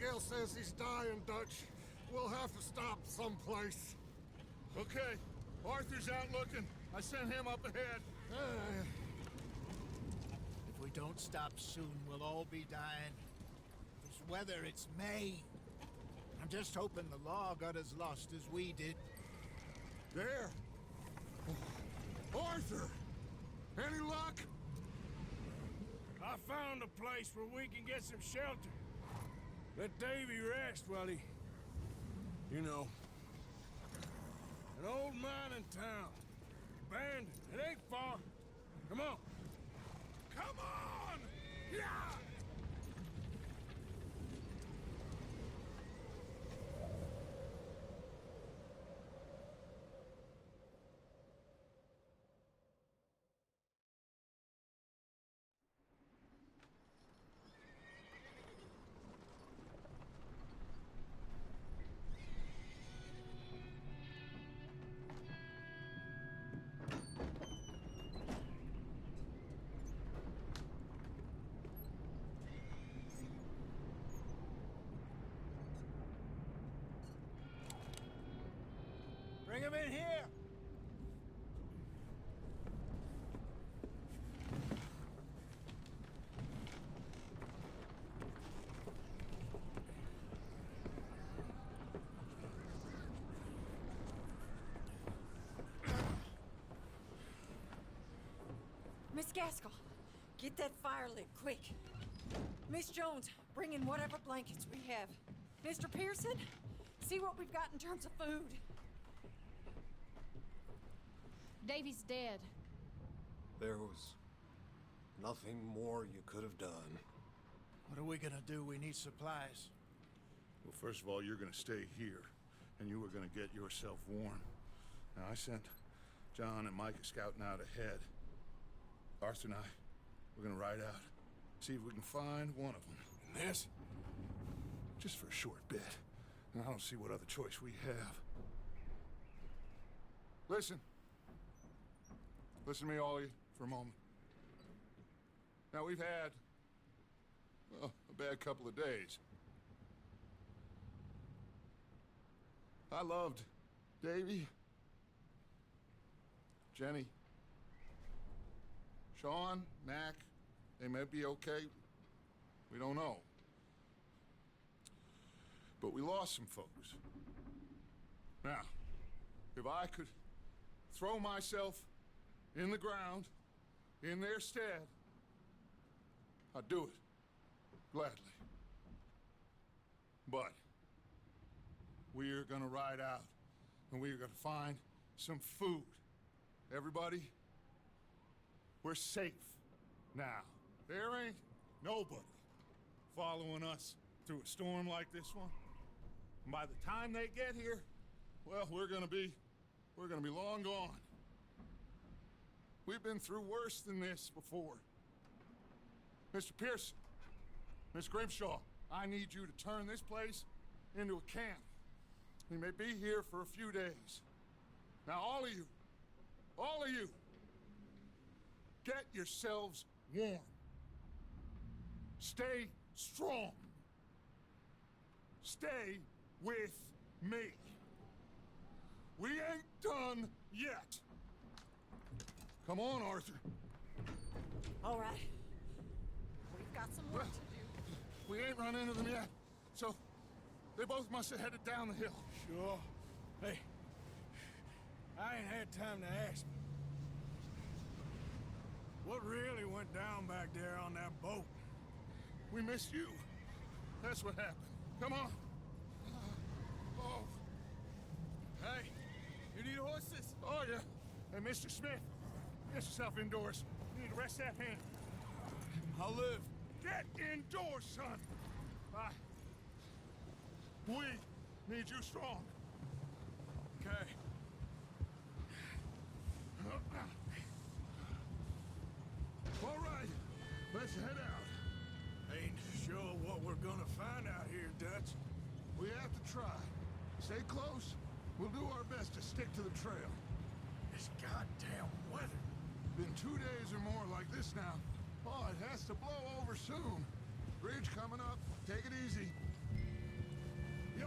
Abigail says he's dying, Dutch. We'll have to stop someplace. Okay. Arthur's out looking. I sent him up ahead. If we don't stop soon, we'll all be dying. This weather, it's May. I'm just hoping the law got as lost as we did. There. Arthur! Any luck? I found a place where we can get some shelter. Let Davy rest while he... You know. An old mining town. Abandoned. It ain't far. Come on. Come on! Yeah! Bring him in here! Miss Gaskell, get that fire lit, quick. Miss Jones, bring in whatever blankets we have. Mr. Pearson, see what we've got in terms of food. Davy's dead. There was nothing more you could have done. What are we gonna do? We need supplies. Well, first of all, you're gonna stay here, and you were gonna get yourself warm. Now, I sent John and Micah scouting out ahead. Arthur and I, we're gonna ride out, see if we can find one of them. And this? Just for a short bit. And I don't see what other choice we have. Listen. Listen to me, all of you, for a moment. Now, we've had, well, a bad couple of days. I loved Davy, Jenny, Sean, Mac. They may be okay. We don't know. But we lost some folks. Now, if I could throw myself in the ground, in their stead, I'd do it, gladly. But we are gonna ride out, and we are gonna find some food. Everybody, we're safe now. There ain't nobody following us through a storm like this one. And by the time they get here, well, we're gonna be long gone. We've been through worse than this before. Mr. Pearson, Miss Grimshaw, I need you to turn this place into a camp. We may be here for a few days. Now, all of you, get yourselves warm. Stay strong. Stay with me. We ain't done yet. Come on, Arthur. All right. We've got some work to do. We ain't run into them yet, so they both must have headed down the hill. Sure. Hey, I ain't had time to ask. What really went down back there on that boat? We missed you. That's what happened. Come on. Oh. Hey, you need horses? Oh, yeah. Hey, Mr. Smith, get yourself indoors. You need to rest that hand. I'll live. Get indoors, son. We need you strong. Okay. All right, let's head out. Ain't sure what we're gonna find out here, Dutch. We have to try. Stay close. We'll do our best to stick to the trail. This goddamn weather. Been 2 days or more like this now. Oh, it has to blow over soon. Bridge coming up. Take it easy. Yeah.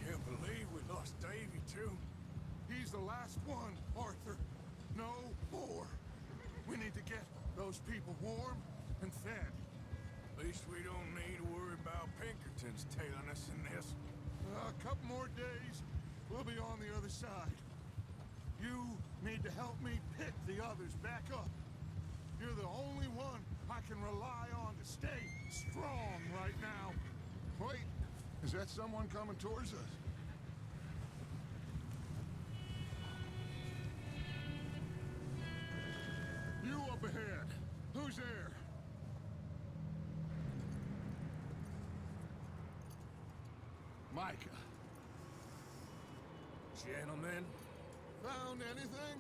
Can't believe we lost Davy, too. He's the last one, Arthur. No more. We need to get those people warm and fed. At least we don't need to worry about Pinkertons tailing us in this. A couple more days, we'll be on the other side. You need to help me pick the others back up. You're the only one I can rely on to stay strong right now. Wait, is that someone coming towards us? You up ahead. Who's there? Micah. Gentlemen, Found anything?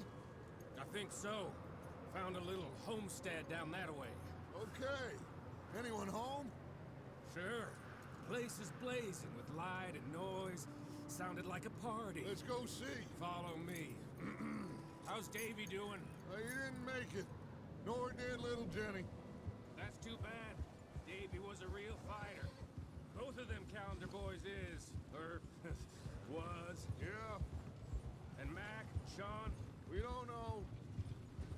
I think so. Found a little homestead down that way. Okay. Anyone home? Sure. Place is blazing with light and noise. Sounded like a party. Let's go see. Follow me. How's Davy doing? He didn't make it. Nor did little Jenny. That's too bad. Davy was a real fighter. Both of them calendar boys is, or was. Yeah, And Mac, Sean, we don't know.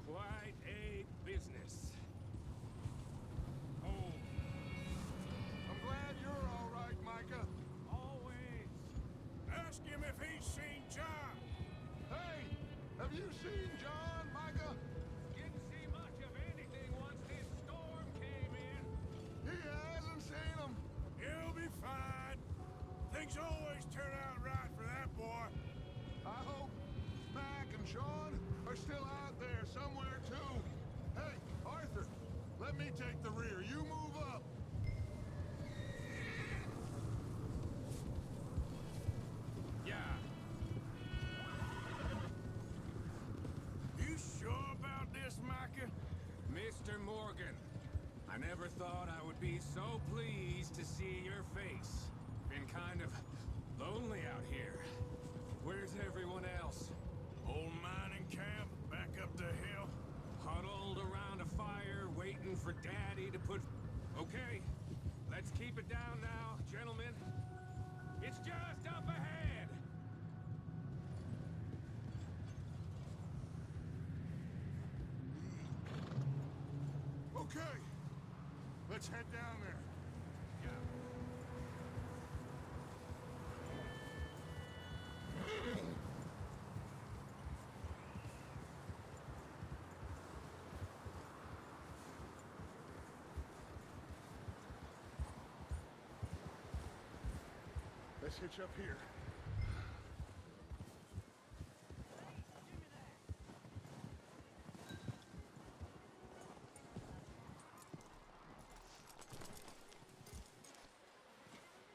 quite a business. Oh, I'm glad you're all right, Micah. always. ask him if he's seen John. Hey, have you seen John, Micah? Didn't see much of anything once this storm came in. He hasn't seen him. He'll be fine. Things always turn out right for that boy. I hope Mac and Sean are still out there somewhere, too. Hey, Arthur, let me take the rear. You move up. Yeah. You sure about this, Micah? Mr. Morgan, I never thought I would be so pleased to see your face. Been kind of lonely out here. Where's everyone else? Old mining camp back up the hill. Huddled around a fire, waiting for Daddy to put... Okay, let's keep it down now, gentlemen. It's just up ahead. Okay, let's head down there. Let's hitch up here.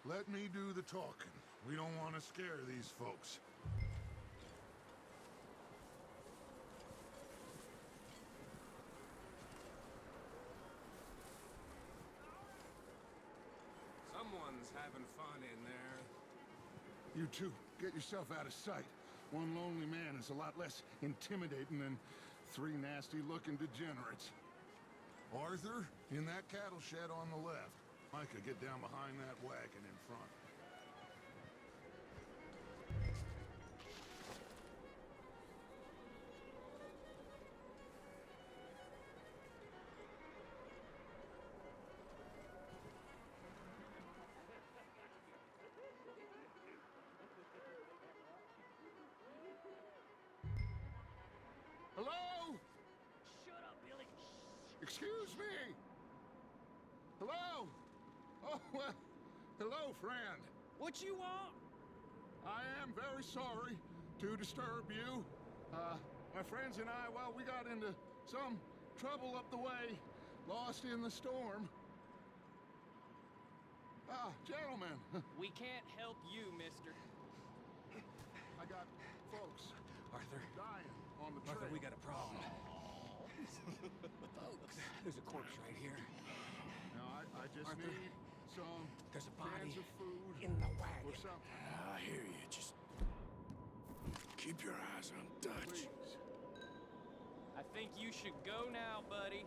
Let me do the talking. We don't want to scare these folks. Someone's having fun in there. You two, get yourself out of sight. One lonely man is a lot less intimidating than three nasty-looking degenerates. Arthur, in that cattle shed on the left. Micah, get down behind that wagon in front. Hello? Shut up, Billy. Excuse me? Hello? Oh, well, hello, friend. What you want? I am very sorry to disturb you. My friends and I, well, we got into some trouble up the way, lost in the storm. Gentlemen, We can't help you, mister. I got folks Arthur, dying on the trail. Arthur, we got a problem. Folks, there's a corpse right here. Now, I just Arthur, need some There's a body cans of food in the wagon. or something. I hear you. Just keep your eyes on Dutch. Please. I think you should go now, buddy.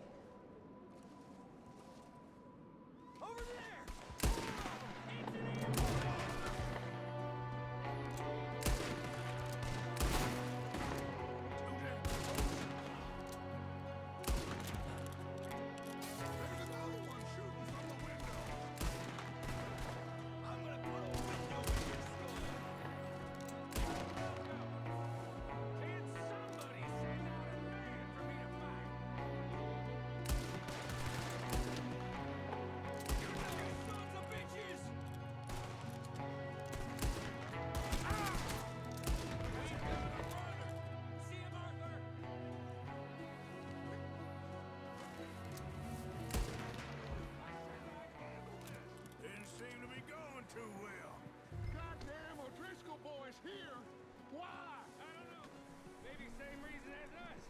same reason as us.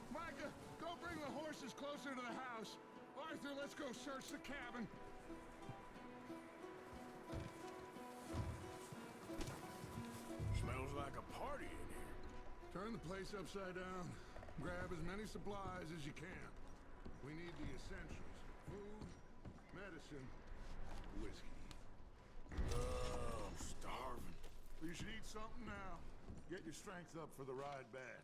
Micah, go bring the horses closer to the house. Arthur, let's go search the cabin. Smells like a party in here. Turn the place upside down. Grab as many supplies as you can. We need the essentials. Food, medicine, whiskey. Oh, I'm starving. You should eat something now. Get your strength up for the ride back.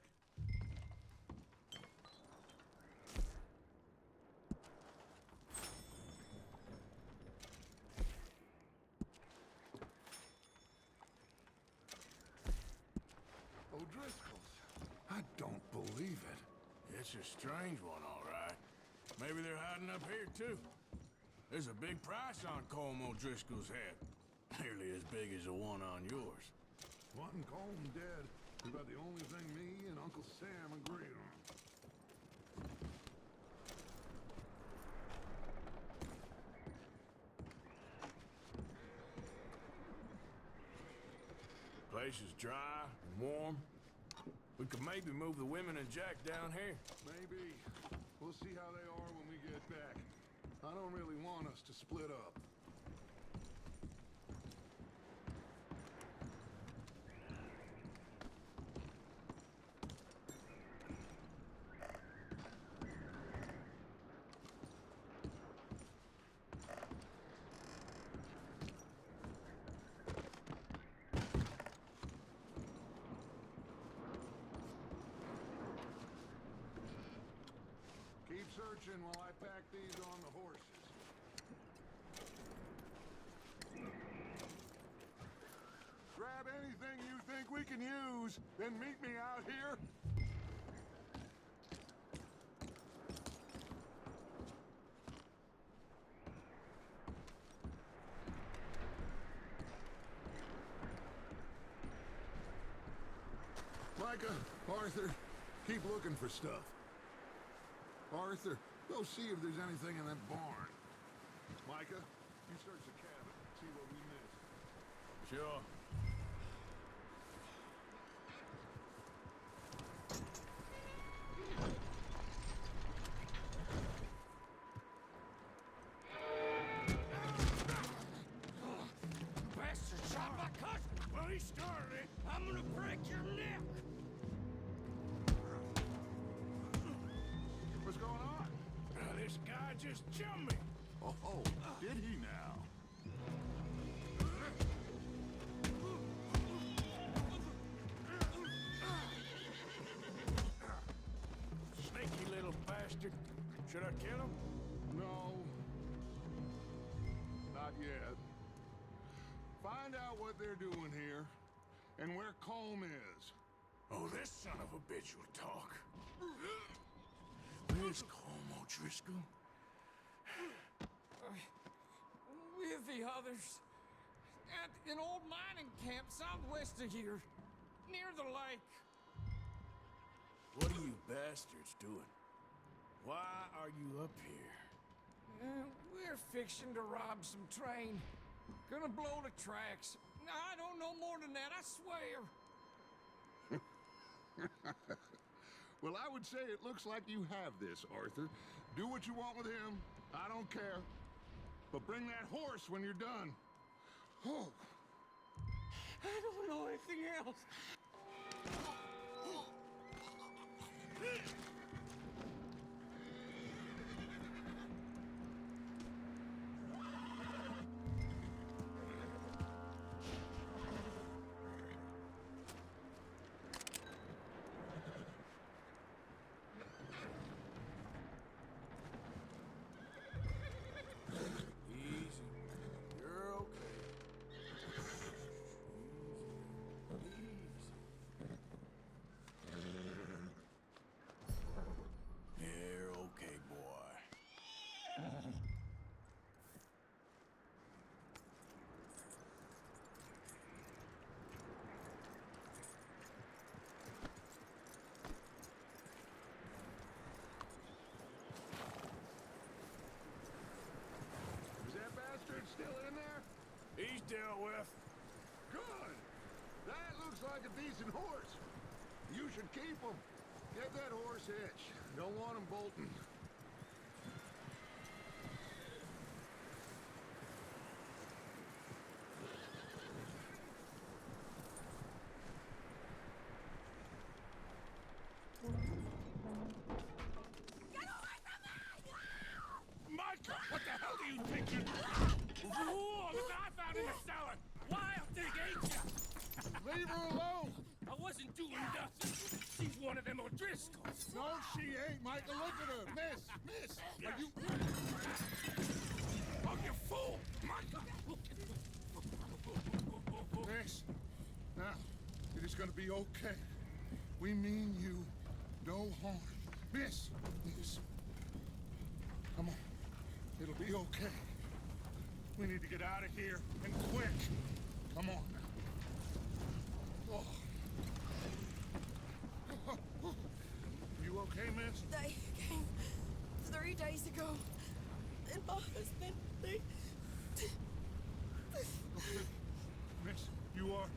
O'Driscoll's. I don't believe it. It's a strange one, all right. Maybe they're hiding up here, too. There's a big price on Colm O'Driscoll's head. Nearly as big as the one on yours. Wanting Colm dead is about the only thing me and Uncle Sam agree on. Place is dry and warm. We could maybe move the women and Jack down here. Maybe. We'll see how they are when we get back. I don't really want us to split up. Keep searching while I pack these on the horses. Grab anything you think we can use, then meet me out here. Micah, Arthur, keep looking for stuff. Arthur, go see if there's anything in that barn. Micah, you search the cabin, see what we missed. Sure. Bastard shot my cousin! Well, he started it. I'm gonna break your neck! What's going on? This guy just jumped me. Oh, did he now? Sneaky little bastard. Should I kill him? No. Not yet. Find out what they're doing here, and where Colm is. Oh, this son of a bitch will talk. Where's Colm O'Driscoll? With the others. At an old mining camp southwest of here. Near the lake. What are you bastards doing? Why are you up here? We're fixing to rob some train. Gonna blow the tracks. I don't know more than that, I swear. Well, I would say it looks like you have this, Arthur. Do what you want with him. I don't care. But bring that horse when you're done. Oh. I don't know anything else. Easy. You're okay. You're okay, boy. Is that bastard still in there? He's dealt with. Good. That looks like a decent horse. You should keep them. Get that horse hitch. Don't want him bolting. Micah, what the hell do you think you're... Whoa, look what I found in the cellar! Wild thing, ain't ya? Leave her alone! I wasn't doing nothing. She's one of them O'Driscolls. No, she ain't, Micah. Look at her. Miss, are you... Oh, you fool! Micah! Miss, now, it is gonna be okay. We mean you no harm. Miss, come on. It'll be okay. We need to get out of here, and quick. Come on now. Oh. You okay, miss? They came 3 days ago. And my husband, they... Miss, you are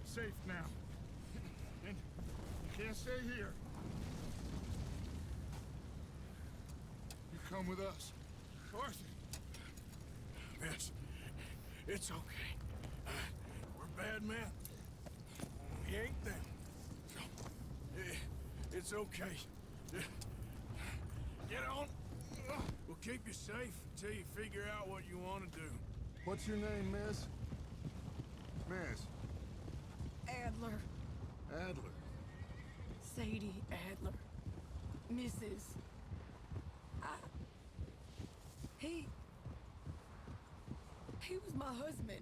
safe now. And you can't stay here. You come with us. Arthur. Miss, it's okay. We're bad men. We ain't them. So, it's okay. Get on. We'll keep you safe until you figure out what you want to do. What's your name, miss? Miss. Adler. Adler. Sadie Adler. Mrs. He was my husband.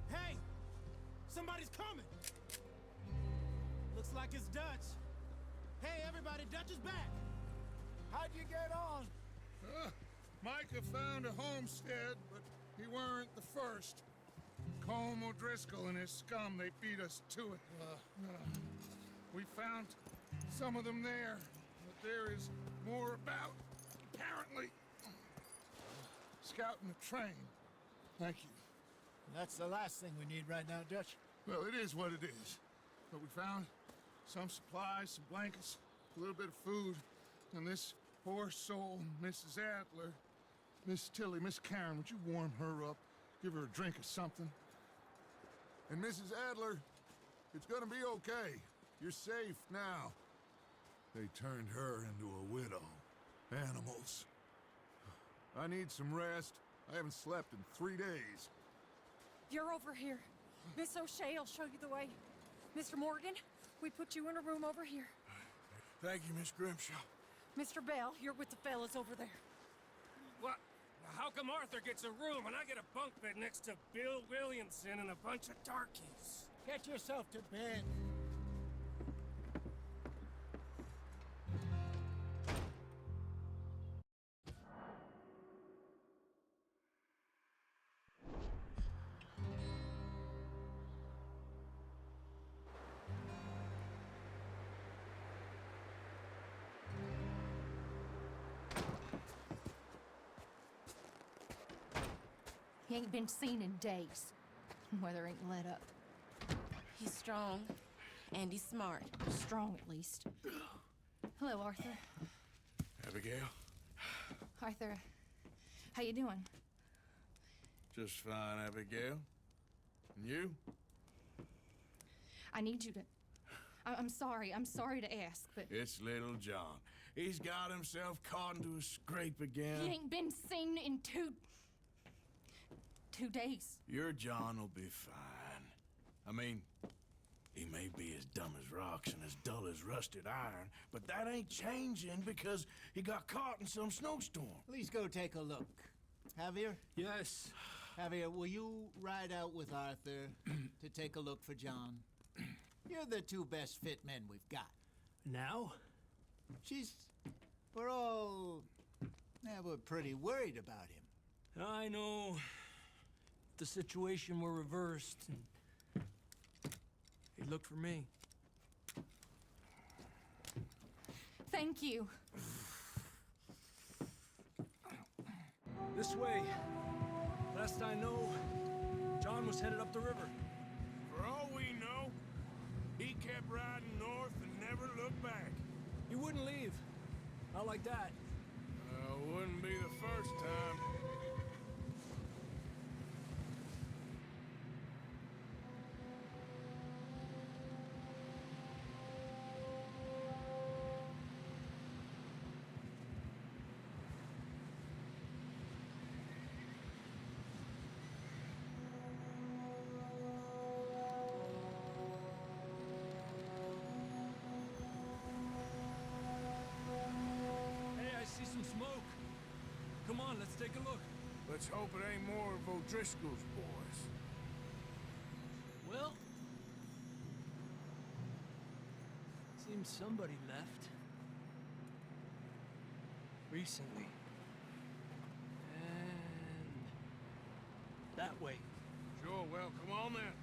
Hey! Somebody's coming! Looks like it's Dutch. Hey, everybody, Dutch is back! How'd you get on? Micah found a homestead, but he weren't the first. Colm O'Driscoll and his scum, they beat us to it. We found some of them there, but there is more about, apparently. Scouting the train. Thank you. That's the last thing we need right now, Dutch. Well, it is what it is. But we found some supplies, some blankets, a little bit of food, and this poor soul, Mrs. Adler, Miss Tilly, Miss Karen, would you warm her up? Give her a drink or something? And Mrs. Adler, it's gonna be okay. You're safe now. They turned her into a widow. Animals. I need some rest. I haven't slept in 3 days. You're over here. Miss O'Shea will show you the way. Mr. Morgan, we put you in a room over here. Thank you, Miss Grimshaw. Mr. Bell, you're with the fellas over there. What? How come Arthur gets a room and I get a bunk bed next to Bill Williamson and a bunch of darkies? Get yourself to bed. He ain't been seen in days. Weather ain't let up. He's strong, and he's smart. Strong, at least. Hello, Arthur. Abigail? Arthur, how you doing? Just fine, Abigail. And you? I need you to... I'm sorry to ask, but... It's little John. He's got himself caught into a scrape again. He ain't been seen in 2 days. Your John will be fine. I mean, he may be as dumb as rocks and as dull as rusted iron, but that ain't changing because he got caught in some snowstorm. Please go take a look. Javier? Yes. Javier, will you ride out with Arthur to take a look for John? You're the 2 best fit men we've got. Now? We're all... Yeah, we're pretty worried about him. I know. the situation were reversed, and he'd look for me. Thank you. This way. Last I know, John was headed up the river. For all we know, he kept riding north and never looked back. He wouldn't leave. Not like that. Wouldn't be the first time. Smoke. Come on, let's take a look. Let's hope it ain't more of O'Driscoll's boys. Well, seems somebody left. Recently. And that way. Sure, well, come on then.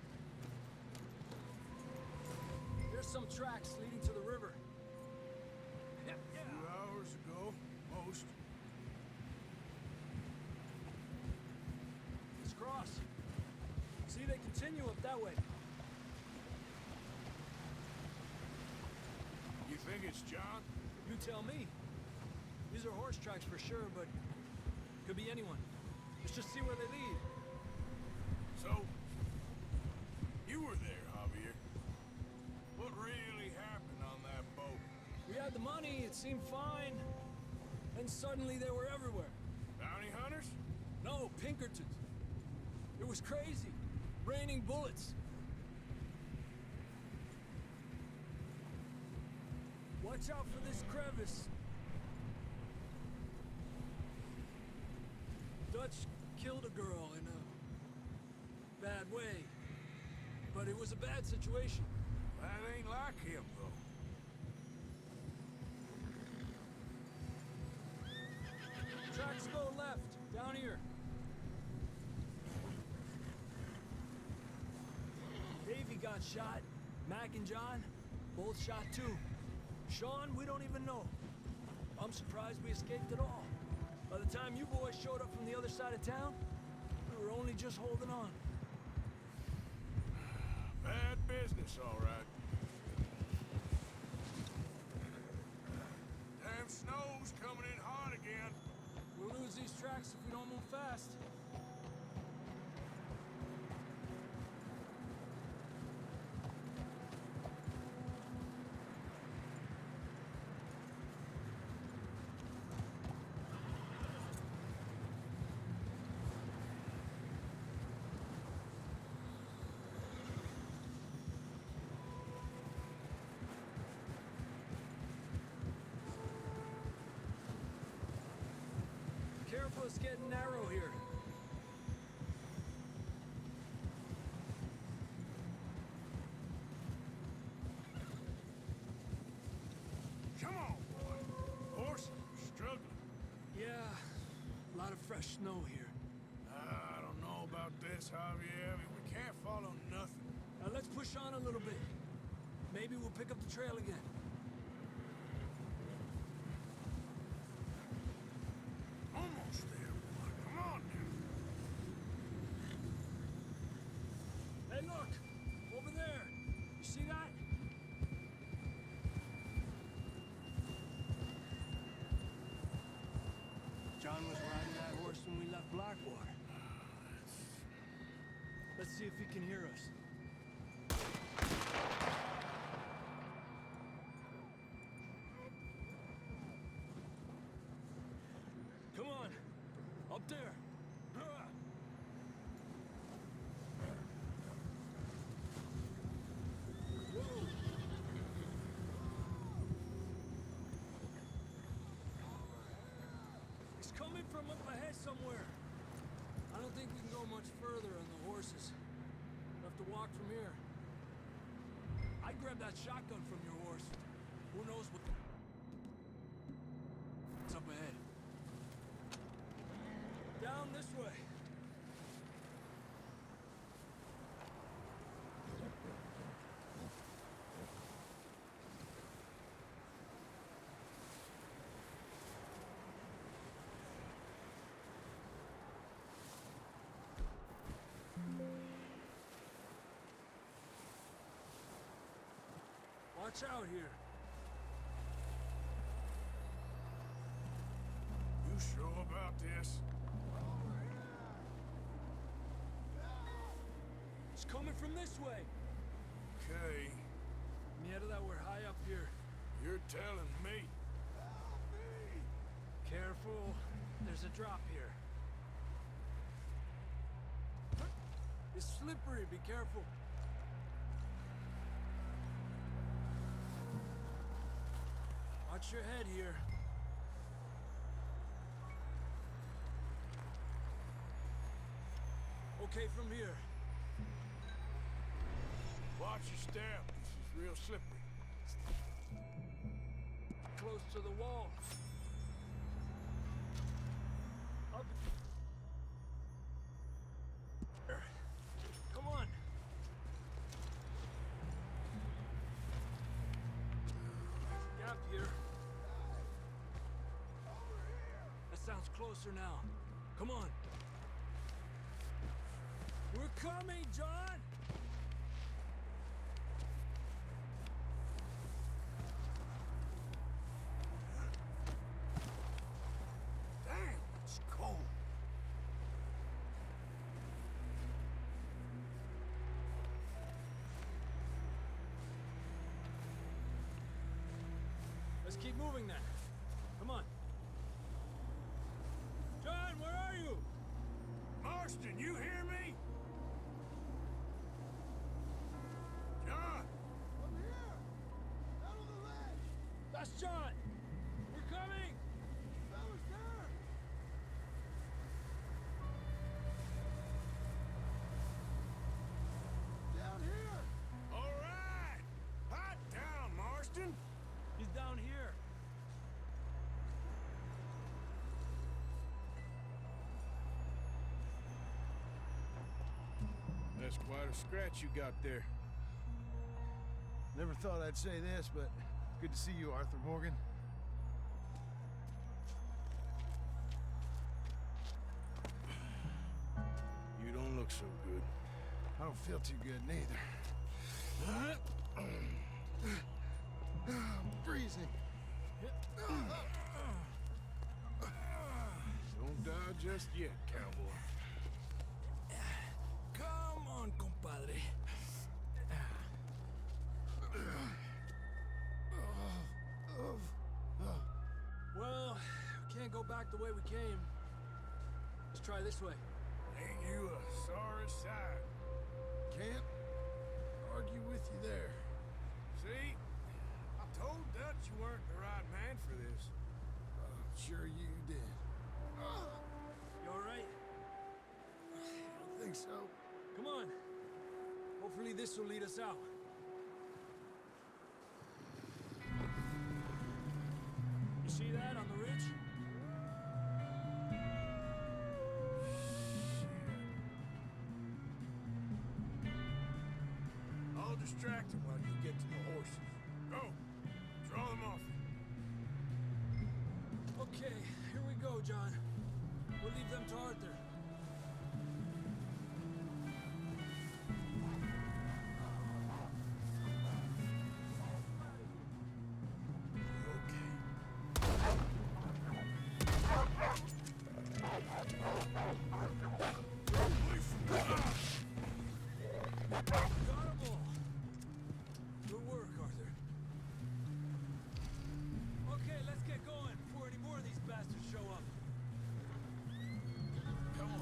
There's some tracks leading to the river. A few hours ago, most. Let's cross. See, they continue up that way. You think it's John? You tell me. These are horse tracks for sure, but could be anyone. Let's just see where they lead. So, you were there, Javier. What really happened on that boat? We had the money, it seemed fine. And suddenly they were everywhere. Bounty hunters? No, Pinkertons. It was crazy. Raining bullets. Watch out for this crevice. Dutch killed a girl in a bad way. But it was a bad situation. That ain't like him, though. Tracks go left, down here. Davey got shot. Mac and John, both shot too. Sean, we don't even know. I'm surprised we escaped at all. By the time you boys showed up from the other side of town, we were only just holding on. Bad business, all right. Damn snow's coming in hard again. We'll lose these tracks if we don't move fast. Careful, it's getting narrow here. Come on, boy. Horses are struggling. Yeah, a lot of fresh snow here. I don't know about this, Javier. I mean, we can't follow nothing. Now let's push on a little bit. Maybe we'll pick up the trail again. Almost there, boy. Come on now. Hey, look! Over there! You see that? John was riding that horse when we left Blackwater. Let's see if he can hear us. Come on! Up there! Whoa! It's coming from up ahead somewhere. I don't think we can go much further on the horses. We'll have to walk from here. I grabbed that shotgun from your horse. Who knows what's up ahead? Down this way. Watch out here. You sure about this? It's coming from this way. Okay, Mierda, we're high up here. you're telling me. Careful. There's a drop here. It's slippery. Be careful. Watch your head here. Okay, from here. Watch your step. This is real slippery. Close to the wall. Up. There. Come on. Gap here. That sounds closer now. Come on. We're coming, John! Damn, it's cold. Let's keep moving then. Come on. John, where are you? Marston, you hear me? John! I'm here! Out on the ledge! That's John! We're coming! Fellas there! Down here! All right! Hot down, Marston! He's down here. That's quite a scratch you got there. Never thought I'd say this, but good to see you, Arthur Morgan. You don't look so good. I don't feel too good neither. I'm freezing. Don't die just yet, cowboy. Come on, compadre. Well, we can't go back the way we came. Let's try this way. Ain't you a sorry sight? Can't argue with you there. See? I told Dutch you weren't the right man for this. Sure you did. You all right? I think so. Come on. Hopefully this will lead us out. You see that on the ridge? I'll distract him while you get to the horses. Go! Draw them off. Okay, here we go, John. We'll leave them to Arthur. Got 'em all. Good work, Arthur. Okay, let's get going before any more of these bastards show up. Come on.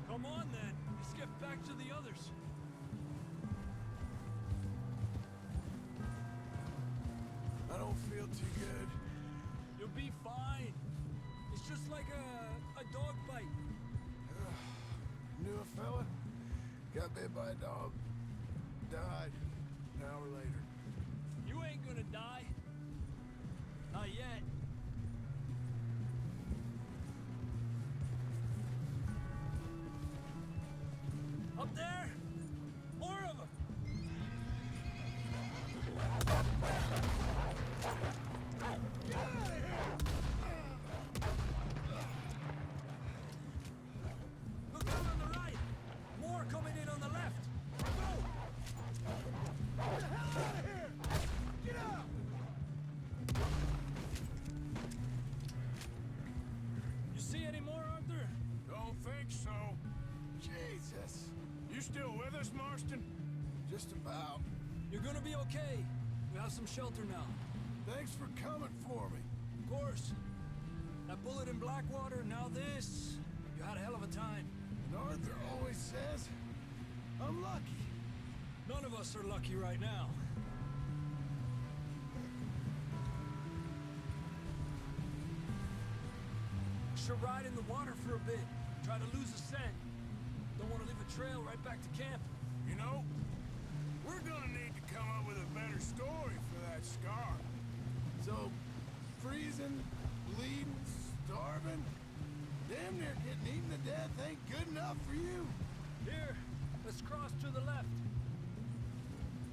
Come on, then. Let's get back to the others. I don't feel too good. You'll be fine. It's just like a dog bite. Knew a fella, got bit by a dog, died an hour later. You ain't gonna die. Not yet. still with us, Marston? Just about. You're gonna be okay. We have some shelter now. Thanks for coming for me. Of course. That bullet in Blackwater, now this. You had a hell of a time. And Arthur always says, I'm lucky. None of us are lucky right now. Should ride in the water for a bit. Try to lose the scent. Don't want to leave a trail right back to camp. You know, we're gonna need to come up with a better story for that scar. So, freezing, bleeding, starving, damn near getting eaten to death ain't good enough for you. Here, let's cross to the left.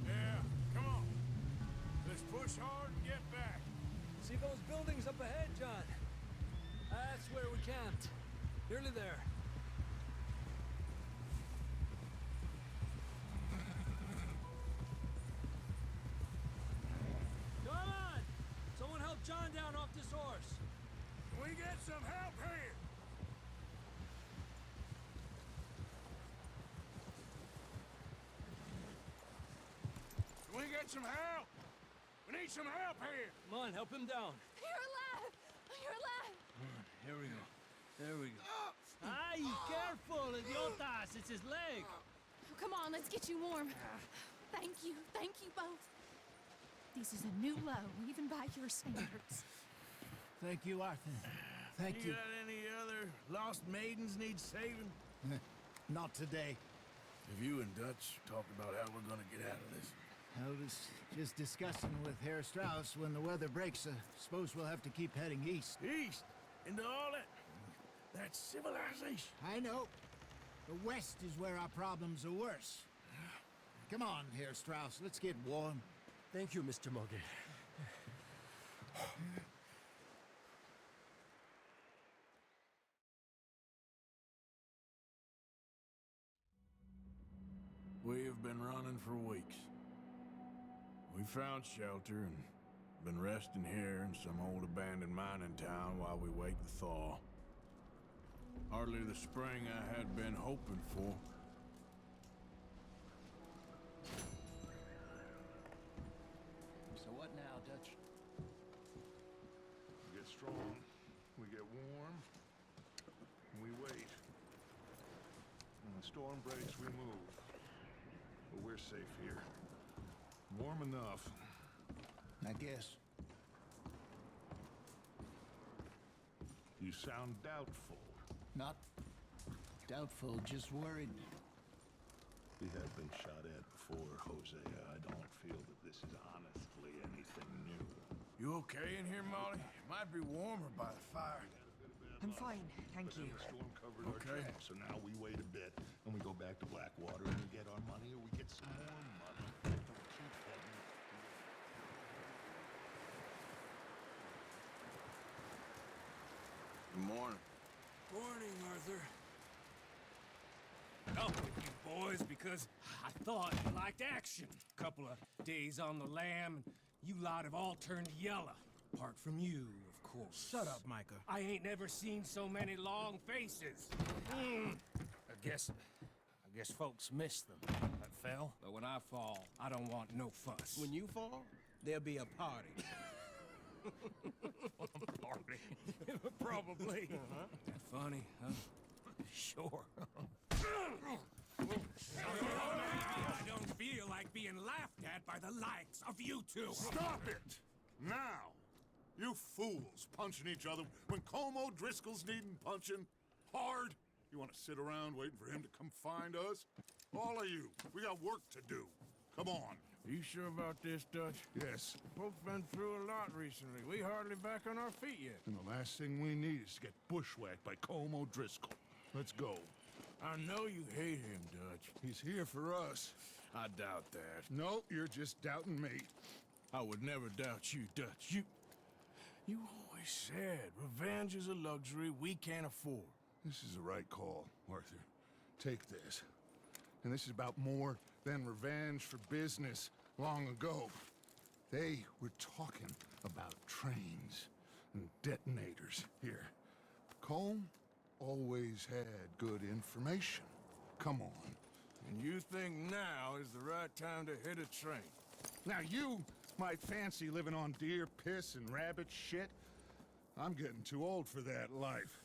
Yeah, come on. Let's push hard and get back. See those buildings up ahead, John? That's where we camped. Nearly there. Come on! Someone help John down off this horse. Can we get some help here? Can we get some help? We need some help here. Come on, help him down. You're alive! You're alive! Here we go. There we go. Ay, careful, idiotas! It's his leg. Come on, let's get you warm. Thank you both. This is a new low, even by your standards. Thank you, Arthur. Thank you. You got any other lost maidens need saving? Not today. Have you and Dutch talked about how we're gonna get out of this? I was just discussing with Herr Strauss when the weather breaks. Suppose we'll have to keep heading east. East? Into all that civilization. I know. The west is where our problems are worse. Come on, Herr Strauss, let's get warm. Thank you, Mr. Morgan. We have been running for weeks. We found shelter and been resting here in some old abandoned mining town while we wait the thaw. Hardly the spring I had been hoping for. So what now, Dutch? We get strong, we get warm, and we wait. When the storm breaks, we move. But we're safe here. Warm enough. I guess. You sound doubtful. Not doubtful, just worried. We have been shot at before, Hosea. I don't feel that this is honestly anything new. You okay in here, Molly? Might be warmer by the fire. I'm fine, thank you. The storm covered our tracks, so now we wait a bit, and we go back to Blackwater, and we get our money, or we get some more money. Don't keep heading. Good morning. Morning, Arthur. Up with you boys because I thought you liked action. Couple of days on the lam, and you lot have all turned yellow. Apart from you, of course. Shut up, Micah. I ain't never seen so many long faces. I guess folks miss them. That fell. But when I fall, I don't want no fuss. When you fall, there'll be a party. Party. Probably. That funny, huh? Sure. I don't feel like being laughed at by the likes of you two. Stop it! Now! You fools punching each other when Como Driscoll's needing punching hard. You want to sit around waiting for him to come find us? All of you, we got work to do. Come on. Are you sure about this, Dutch? Yes. Folks been through a lot recently. We hardly back on our feet yet. And the last thing we need is to get bushwhacked by Como Driscoll. Let's go. I know you hate him, Dutch. He's here for us. I doubt that. No, you're just doubting me. I would never doubt you, Dutch. You always said revenge is a luxury we can't afford. This is the right call, Arthur. Take this. And this is about more than revenge for business long ago. They were talking about trains and detonators here. Colm always had good information. Come on. And you think now is the right time to hit a train. Now you might fancy living on deer piss and rabbit shit. I'm getting too old for that life.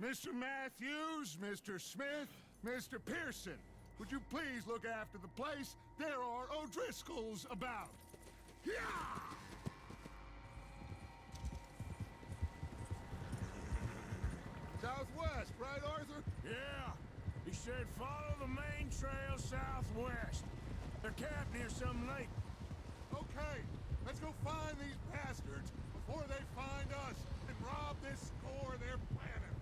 Mr. Matthews, Mr. Smith, Mr. Pearson, would you please look after the place? There are O'Driscolls about. Yeah! Southwest, right, Arthur? Yeah. He said follow the main trail southwest. They're camped near some lake. Okay, let's go find these bastards before they find us and rob this score they're planning.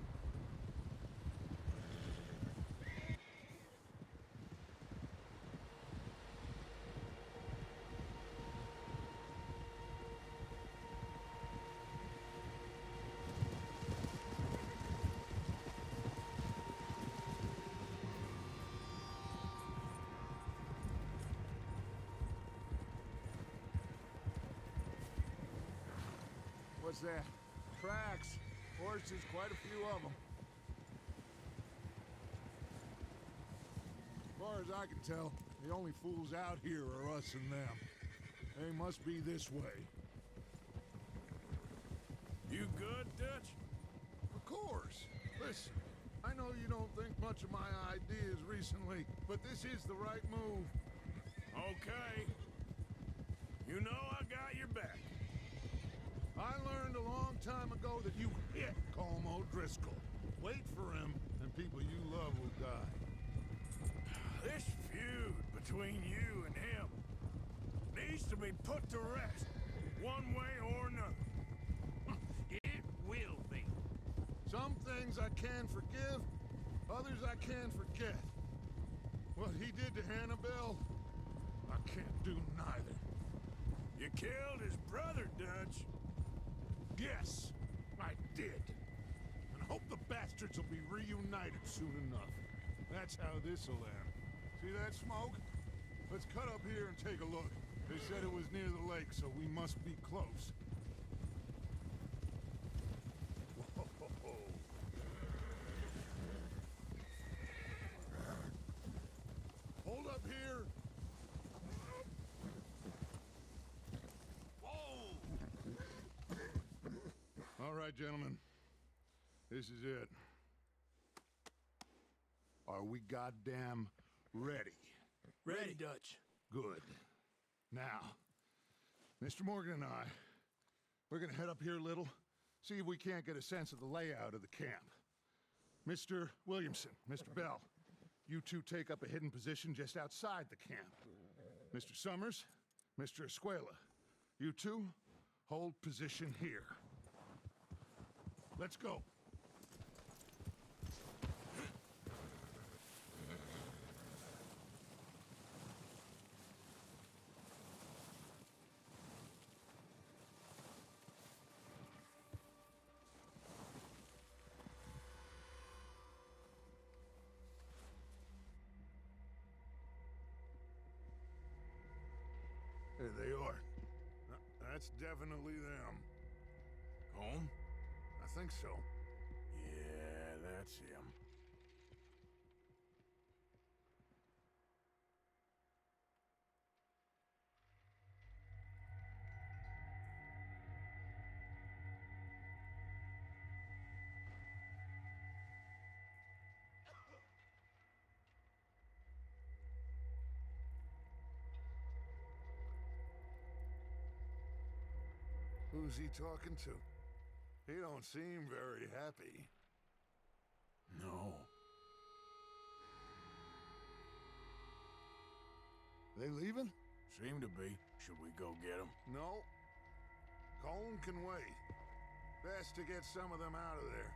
What's that? Tracks. Horses, quite a few of them. As far as I can tell, the only fools out here are us and them. They must be this way. You good, Dutch? Of course. Listen, I know you don't think much of my ideas recently, but this is the right move. Okay. You know I got your back. I learned a long time ago that you hit Colm O'Driscoll. Wait for him, and people you love will die. This feud between you and him needs to be put to rest, one way or another. It will be. Some things I can forgive, others I can forget. What he did to Annabelle, I can't do neither. You killed his brother, Dutch. Yes, I did. And hope the bastards will be reunited soon enough. That's how this'll end. See that smoke? Let's cut up here and take a look. They said it was near the lake, so we must be close. Whoa. Hold up here. All right, gentlemen. This is it. Are we goddamn ready? Ready, Dutch. Good. Now, Mr. Morgan and I, we're gonna head up here a little, see if we can't get a sense of the layout of the camp. Mr. Williamson, Mr. Bell, you two take up a hidden position just outside the camp. Mr. Summers, Mr. Escuela, you two hold position here. Let's go. There they are. That's definitely them. Home? I think so. Yeah, that's him. Who's he talking to? He don't seem very happy. No. They leaving? Seem to be. Should we go get them? No. Colm can wait. Best to get some of them out of there.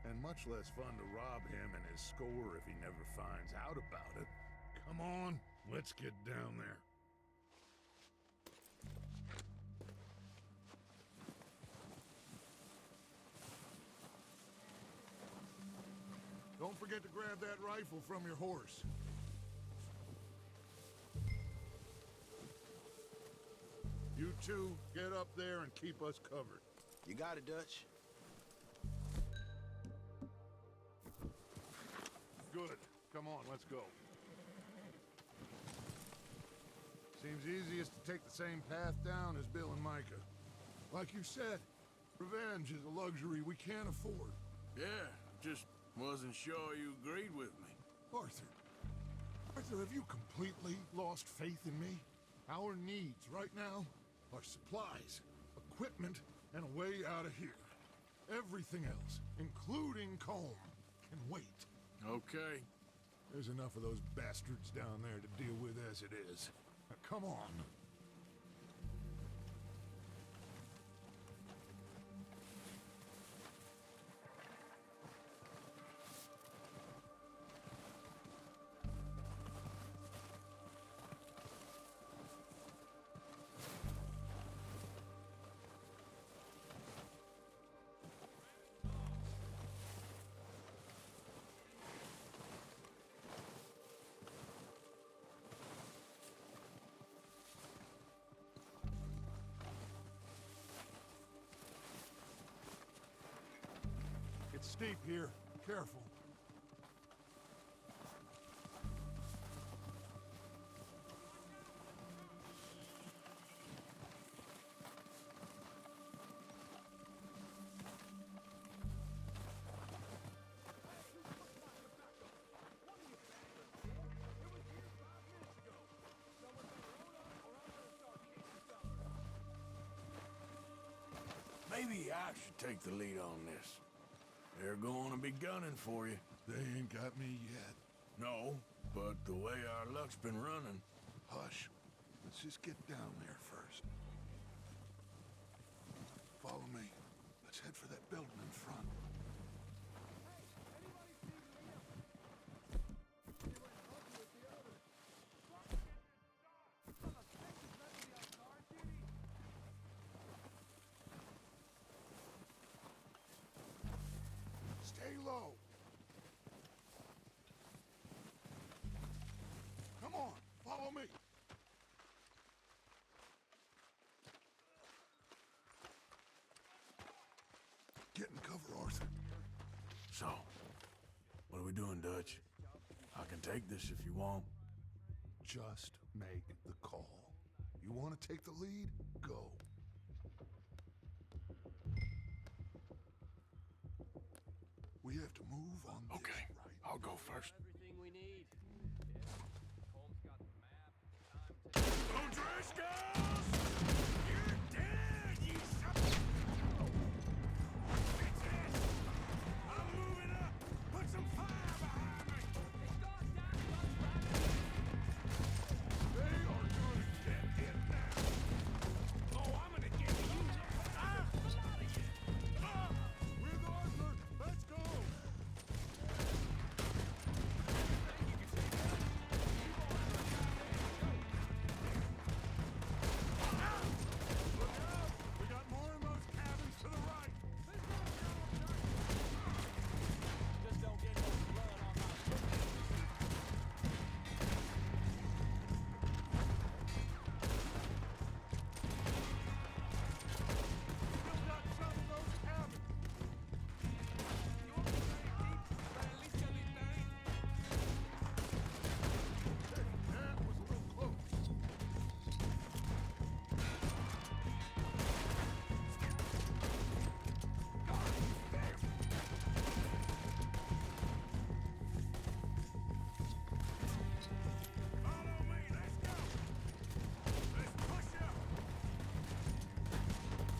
And much less fun to rob him and his score if he never finds out about it. Come on, let's get down there. Don't forget to grab that rifle from your horse. You two, get up there and keep us covered. You got it, Dutch. Good. Come on, let's go. Seems easiest to take the same path down as Bill and Micah. Like you said, revenge is a luxury we can't afford. Yeah, just wasn't sure you agreed with me. Arthur, have you completely lost faith in me? Our needs right now are supplies, equipment, and a way out of here. Everything else, including Colm, can wait. Okay. There's enough of those bastards down there to deal with as it is. Now, come on. It's steep here. Careful. Maybe I should take the lead on this. They're going to be gunning for you. They ain't got me yet. No, but the way our luck's been running... Hush. Let's just get down there first. Follow me. Let's head for that building in front. Stay low. Come on, follow me. Get in cover, Arthur. So, what are we doing, Dutch? I can take this if you want. Just make the call. You want to take the lead? Go. We have to move on this, Okay, right? I'll go first. Everything we need. Colm's got the map, O'Driscolls! You're dead, you son bitches! I'm moving up! Put some fire behind me! They are gonna get it now. Oh, I'm gonna get you! Ah! With Arthur, let's go. Look out! We got more in those cabins to the right. just don't get no blood on my foot. Still got some of those cabins. That was a little close. Follow me, let's go! Let's push up!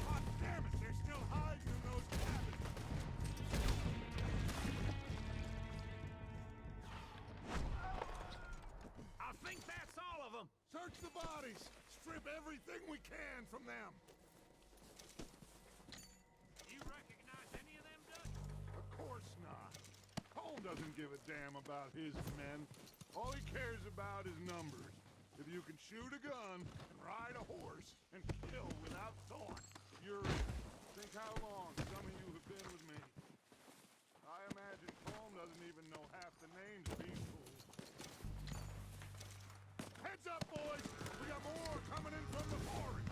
God damn it, they're still hiding in those cabins. I think that's all of them! Search the bodies. Strip everything we can from them. You recognize any of them, Dutch? Of course not. Colm doesn't give a damn about his men. All he cares about is numbers. If you can shoot a gun and ride a horse and kill without thought, you're in. Think how long some of you have been with me. I imagine Colm doesn't even know half the names of these fools. Heads up, boys! We got more coming in from the forest!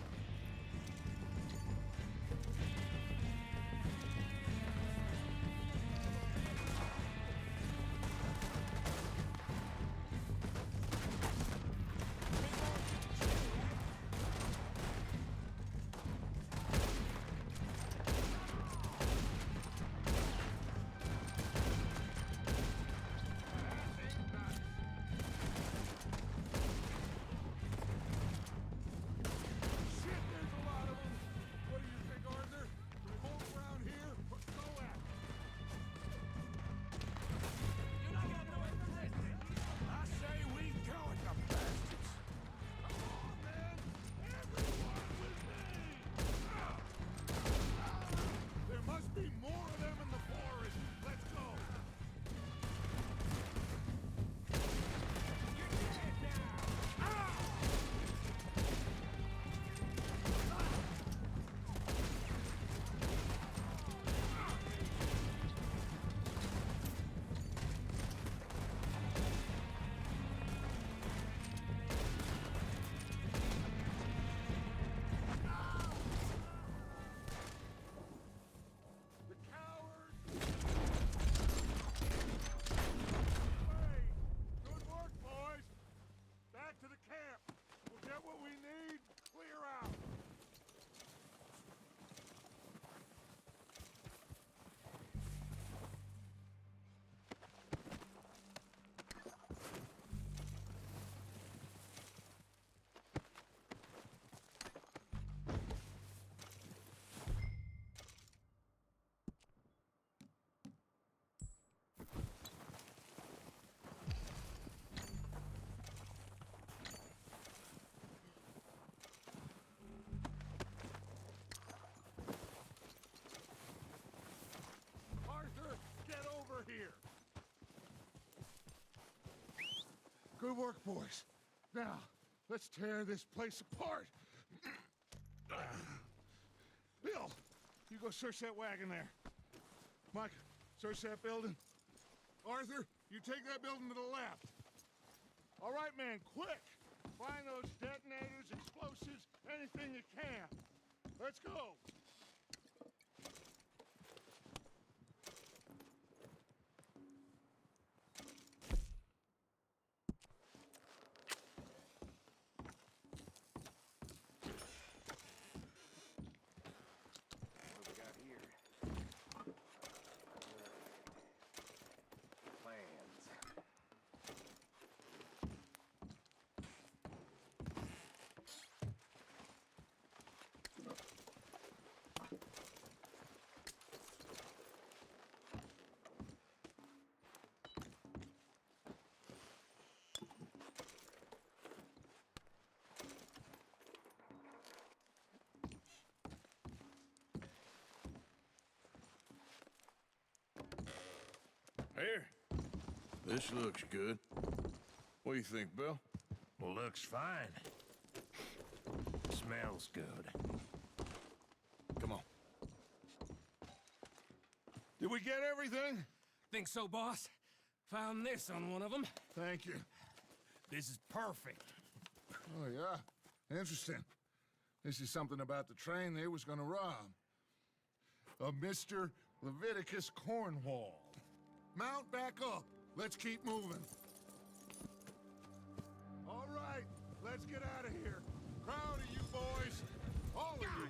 Good work, boys. Now, let's tear this place apart. Bill, you go search that wagon there. Mike, search that building. Arthur, you take that building to the left. All right, man, quick! Find those detonators, explosives, anything you can. Let's go! What do we got here? Plans. Here. This looks good. What do you think, Bill? Well, looks fine. Smells good. Come on. Did we get everything? Think so, boss? Found this on one of them. Thank you. This is perfect. Oh, yeah? Interesting. This is something about the train they was gonna rob. A Mr. Leviticus Cornwall. Mount back up. Let's keep moving. All right, let's get out of here. Proud of you boys. All of you.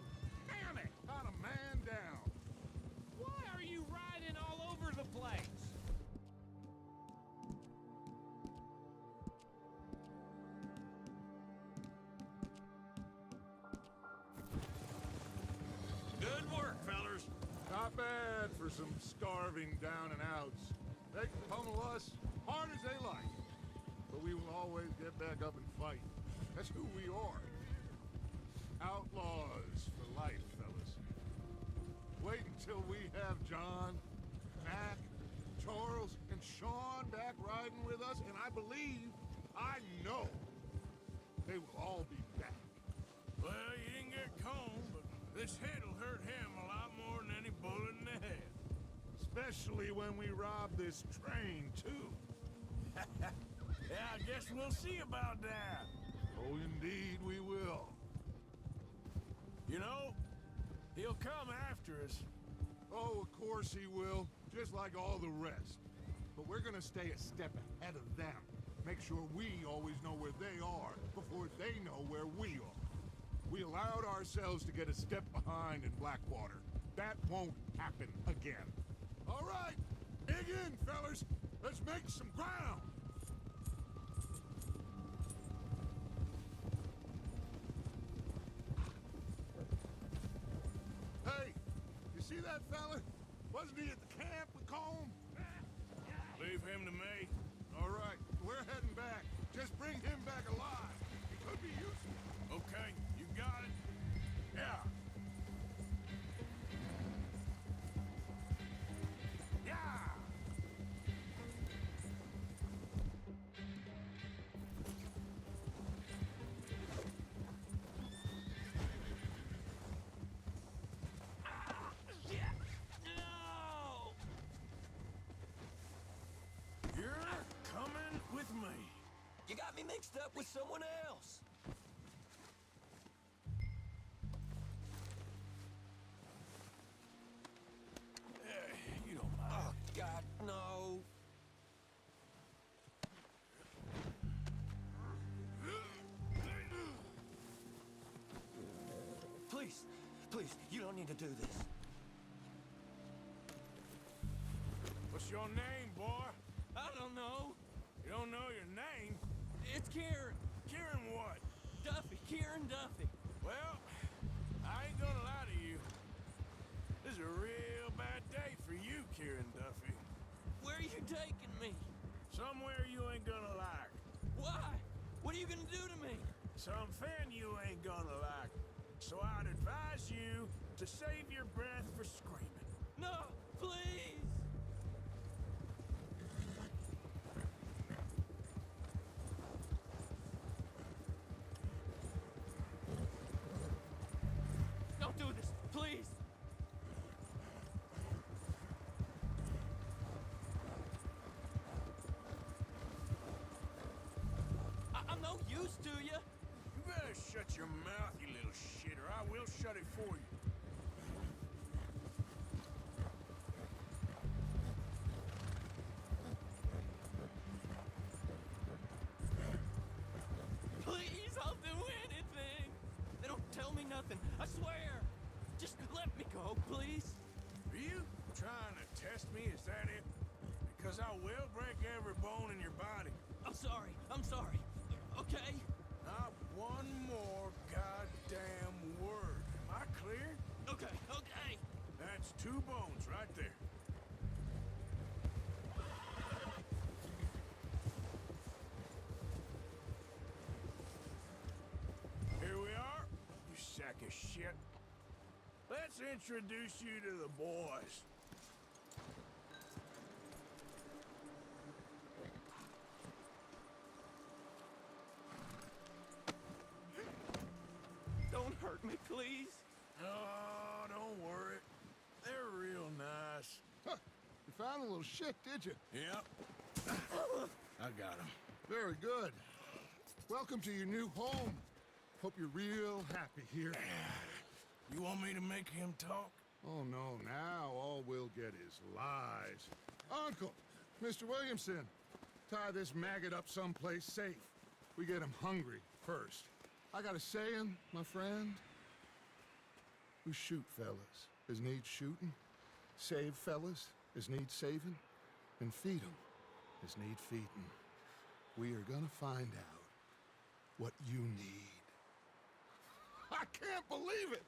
Damn it! Not a man down. Why are you riding all over the place? Good work, fellers. Not bad for some starving down and outs. They can pummel us hard as they like. But we will always get back up and fight. That's who we are. Outlaws for life, fellas. Wait until we have John, Mac, Charles, and Sean back riding with us, and I know, they will all be back. Well, you didn't get Cone, but this hit'll hurt him a lot more than any bullet in the head. Especially when we rob this train, too. Yeah, I guess we'll see about that. Oh, indeed we will. You know, he'll come after us. Oh, of course he will, just like all the rest. But we're gonna stay a step ahead of them. Make sure we always know where they are before they know where we are. We allowed ourselves to get a step behind in Blackwater. That won't happen again. All right, dig in, fellas. Let's make some ground. Hey, you see that fella? Wasn't he at the camp with Colm? Leave him to me. All right, we're heading back. Just bring him back alive. He could be useful. Okay, you got it. Yeah. Yeah! No! You're coming with me. You got me mixed up with someone else. You don't mind. Oh, God, no. Please, please, you don't need to do this. What's your name, boy? I don't know. You don't know your name? It's Kieran. Kieran what? Duffy. Kieran Duffy. Well, I ain't gonna lie to you. This is a real bad day for you, Kieran Duffy. Where are you taking me? Somewhere you ain't gonna like. Why? What are you gonna do to me? Something you ain't gonna like. So I'd advise you to save your breath for screaming. No, please. no use to you. You better shut your mouth, you little shit, or I will shut it for you. Please, I'll do anything. They don't tell me nothing, I swear. Just let me go, please. Are you trying to test me? Is that it? Because I will break every bone in your body. I'm sorry, okay? Not one more goddamn word. Am I clear? Okay. That's 2 bones right there. Here we are, you sack of shit. Let's introduce you to the boys. Don't hurt me, please. Oh, don't worry. They're real nice. Huh. You found a little shit, did you? Yep. I got him. Very good. Welcome to your new home. Hope you're real happy here. You want me to make him talk? Oh, no, now all we'll get is lies. Uncle, Mr. Williamson, tie this maggot up someplace safe. We get him hungry first. I got a saying, my friend. We shoot fellas as need shooting, save fellas as need saving, and feed 'em as need feeding. We are gonna find out what you need. I can't believe it!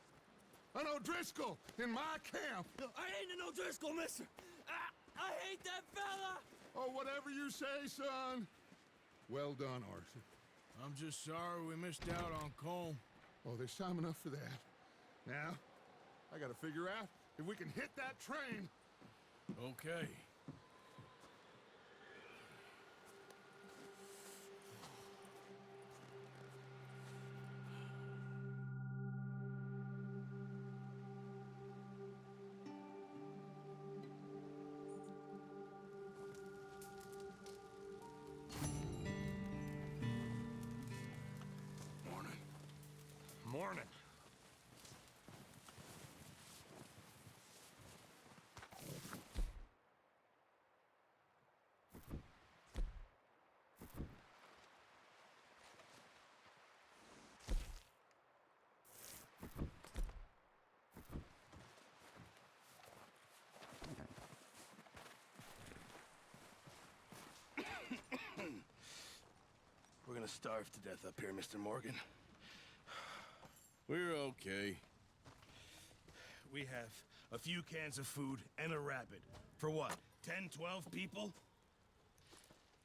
An O'Driscoll in my camp! I ain't an O'Driscoll, mister! I hate that fella! Oh, whatever you say, son. Well done, Arthur. I'm just sorry we missed out on Colm. Oh, there's time enough for that. Now, I gotta figure out if we can hit that train. Okay. Morning. We're gonna starve to death up here, Mr. Morgan. We're okay. We have a few cans of food and a rabbit. For what, 10, 12 people?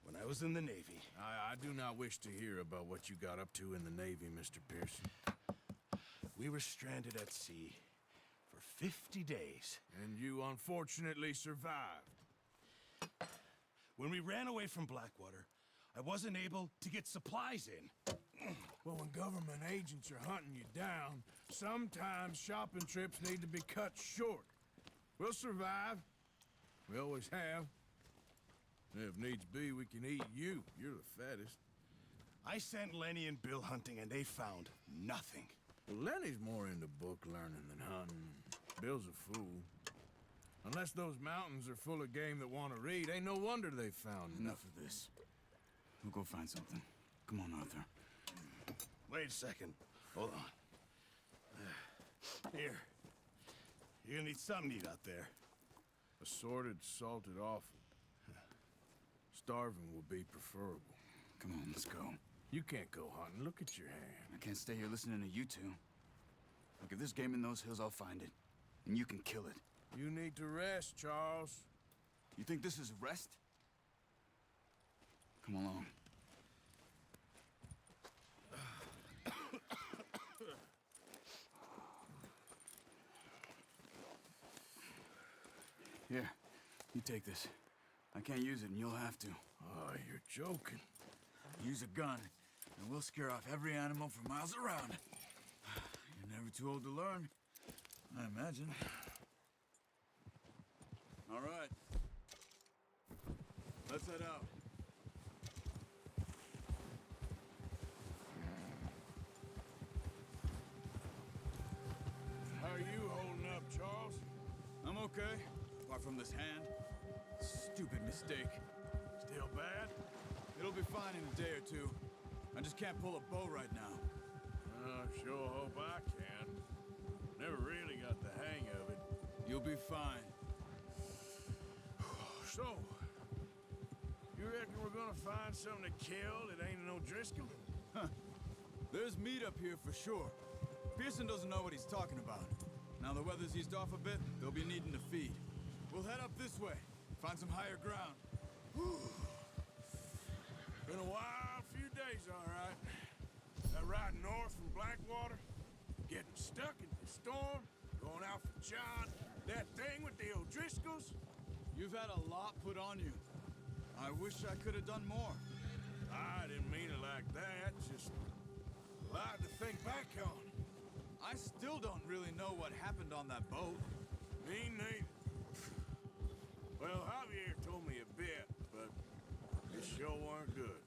When I was in the Navy. I do not wish to hear about what you got up to in the Navy, Mr. Pearson. We were stranded at sea for 50 days. And you unfortunately survived. When we ran away from Blackwater, I wasn't able to get supplies in. Well, when government agents are hunting you down, sometimes shopping trips need to be cut short. We'll survive. We always have. If needs be, we can eat you. You're the fattest. I sent Lenny and Bill hunting, and they found nothing. Well, Lenny's more into book learning than hunting. Bill's a fool. Unless those mountains are full of game that want to read, ain't no wonder they found Enough of this. We'll go find something. Come on, Arthur. Wait a second. Hold on. Here. You're gonna need something to eat out there. Assorted, salted offal. Starving will be preferable. Come on, let's go. You can't go hunting. Look at your hand. I can't stay here listening to you two. Look, if there's game in those hills, I'll find it. And you can kill it. You need to rest, Charles. You think this is rest? Come along. Here, you take this. I can't use it, and you'll have to. Oh, you're joking. Use a gun, and we'll scare off every animal for miles around. You're never too old to learn, I imagine. All right. Let's head out. okay? Apart from this hand? Stupid mistake. Still bad? It'll be fine in a day or two. I just can't pull a bow right now. Sure hope I can. Never really got the hang of it. You'll be fine. So, you reckon we're gonna find something to kill that ain't no Driscoll? Huh. There's meat up here for sure. Pearson doesn't know what he's talking about. Now the weather's eased off a bit, they'll be needing to feed. We'll head up this way, find some higher ground. Been a wild few days, all right. That ride north from Blackwater, getting stuck in the storm, going out for John, that thing with the O'Driscolls. You've had a lot put on you. I wish I could have done more. I didn't mean it like that, just a lot to think back on. I still don't really know what happened on that boat. Me neither. Well, Javier told me a bit, but it sure weren't good.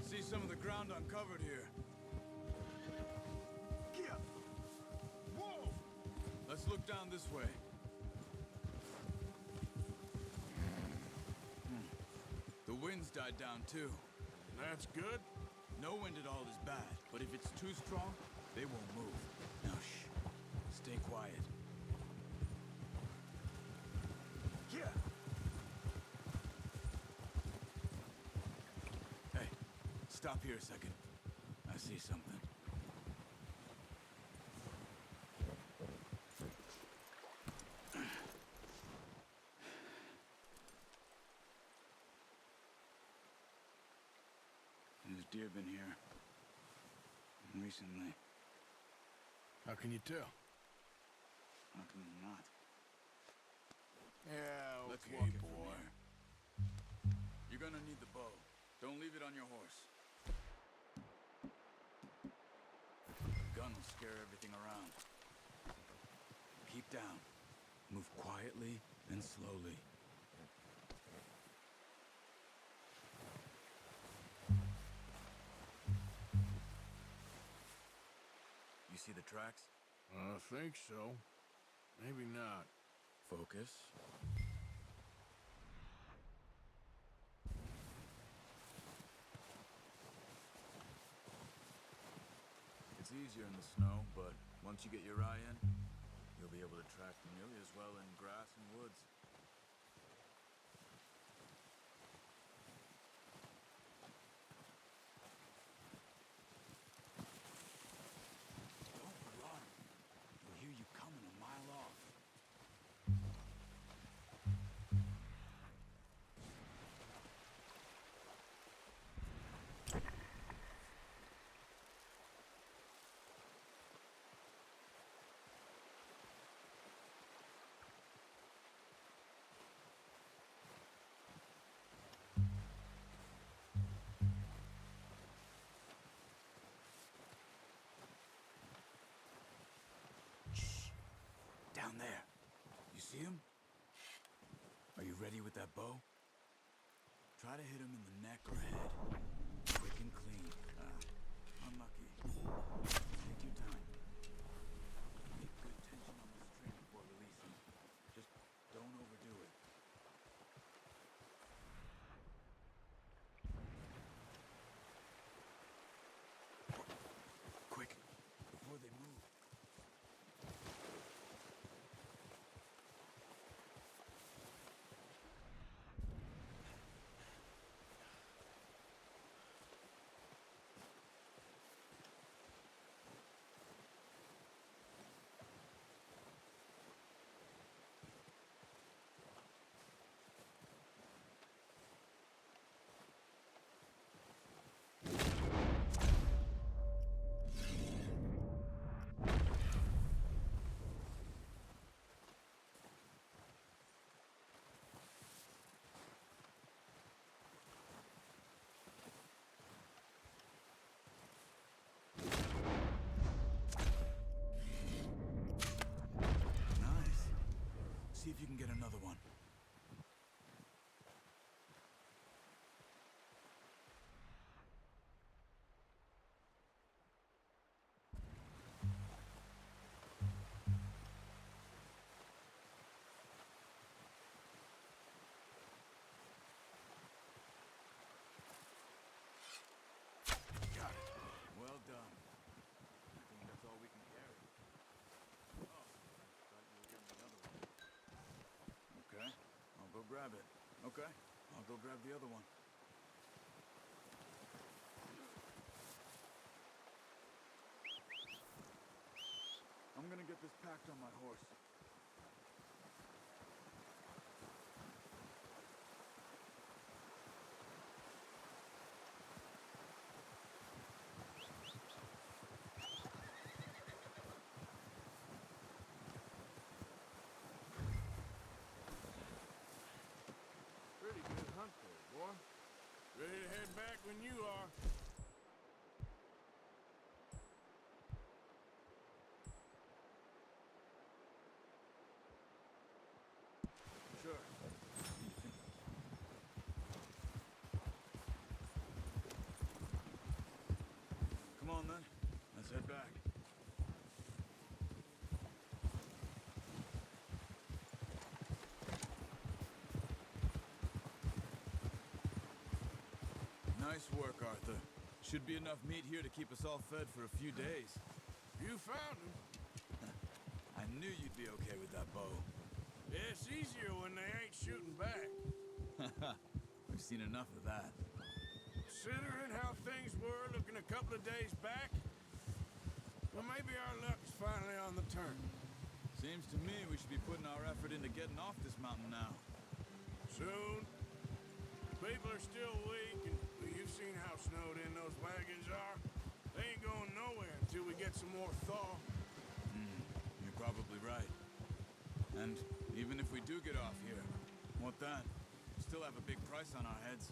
See some of the ground uncovered here. Whoa! Let's look down this way. The wind's died down too. That's good. No wind at all is bad, but if it's too strong, they won't move. Now shh. Stay quiet. Hey, stop here a second. I see something. There's deer been here. Recently. How can you tell? How can you not? Yeah, Let's okay, walk it boy. from here. You're gonna need the bow. Don't leave it on your horse. The gun will scare everything around. Keep down. Move quietly and slowly. You see the tracks? I think so. Maybe not. Focus. It's easier in the snow, but once you get your eye in, you'll be able to track them nearly as well in grass and woods. Don't run. You'll hear you coming a mile off. Down there. You see him? Are you ready with that bow? Try to hit him in the neck or head. Quick and clean. Unlucky. Take your time. Keep good tension on the string before releasing. Just don't overdo it. Quick, before they move. grab it. Okay, I'll go grab the other one. I'm gonna get this packed on my horse. Pretty good hunt there, boy. Ready to head back when you are. Sure. Come on then, let's head back. Nice work, Arthur. Should be enough meat here to keep us all fed for a few days. You found him. I knew you'd be okay with that bow. It's easier when they ain't shooting back. We've seen enough of that. Considering how things were looking a couple of days back, well, maybe our luck's finally on the turn. Seems to me we should be putting our effort into getting off this mountain now. Soon. People are still weak, and you've seen how snowed in those wagons are. They ain't going nowhere until we get some more thaw. You're probably right. And even if we do get off here, what then? We still have a big price on our heads.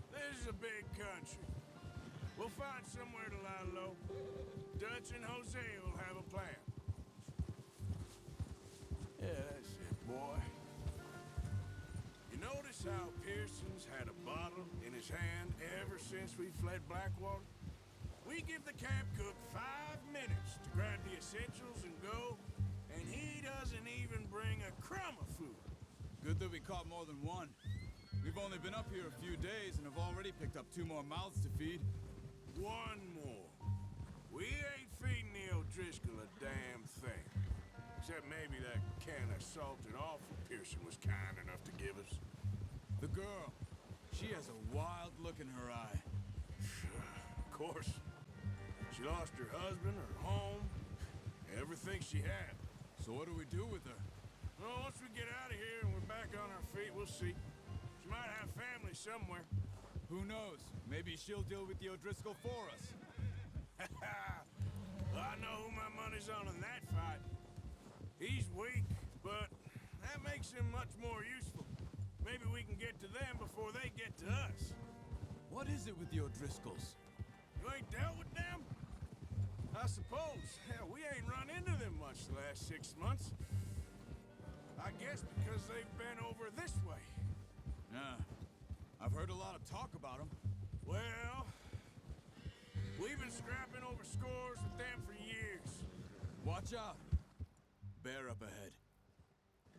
This is a big country. We'll find somewhere to lie low. Dutch and Jose will have a plan. Yeah, that's it, boy. You notice how Pearson's had a bottle in his hand ever since we fled Blackwater? We give the camp cook 5 minutes to grab the essentials and go, and he doesn't even bring a crumb of food. Good that we caught more than one. We've only been up here a few days and have already picked up 2 more mouths to feed. 1 more. We ain't feeding the O'Driscoll a damn thing. Except maybe that can of salted offal Pearson was kind enough to give us. The girl. She has a wild look in her eye. Of course. She lost her husband, her home, everything she had. So what do we do with her? Well, once we get out of here and we're back on our feet, we'll see. She might have family somewhere. Who knows? Maybe she'll deal with the O'Driscoll for us. Well, I know who my money's on in that fight. He's weak, but that makes him much more useful. Maybe we can get to them before they get to us. What is it with the O'Driscolls? You ain't dealt with them? I suppose. Hell, we ain't run into them much the last 6 months. I guess because they've been over this way. Yeah. I've heard a lot of talk about them. Well, we've been scrapping over scores with them for years. Watch out. Bear up ahead.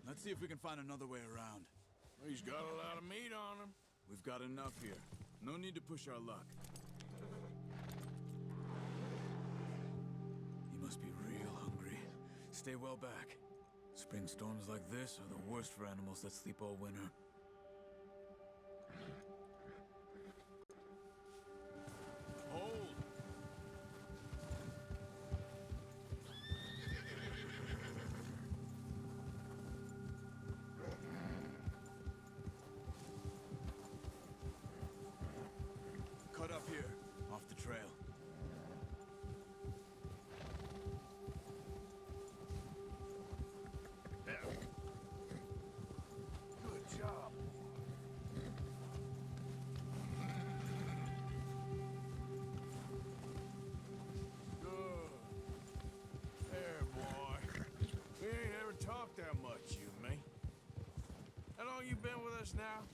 Let's see if we can find another way around. He's got a lot of meat on him. We've got enough here. No need to push our luck. You must be real hungry. Stay well back. Spring storms like this are the worst for animals that sleep all winter. Hold! Cut up here, off the trail. Good job. Good. There, boy. We ain't ever talked that much, you and me. How long you been with us now?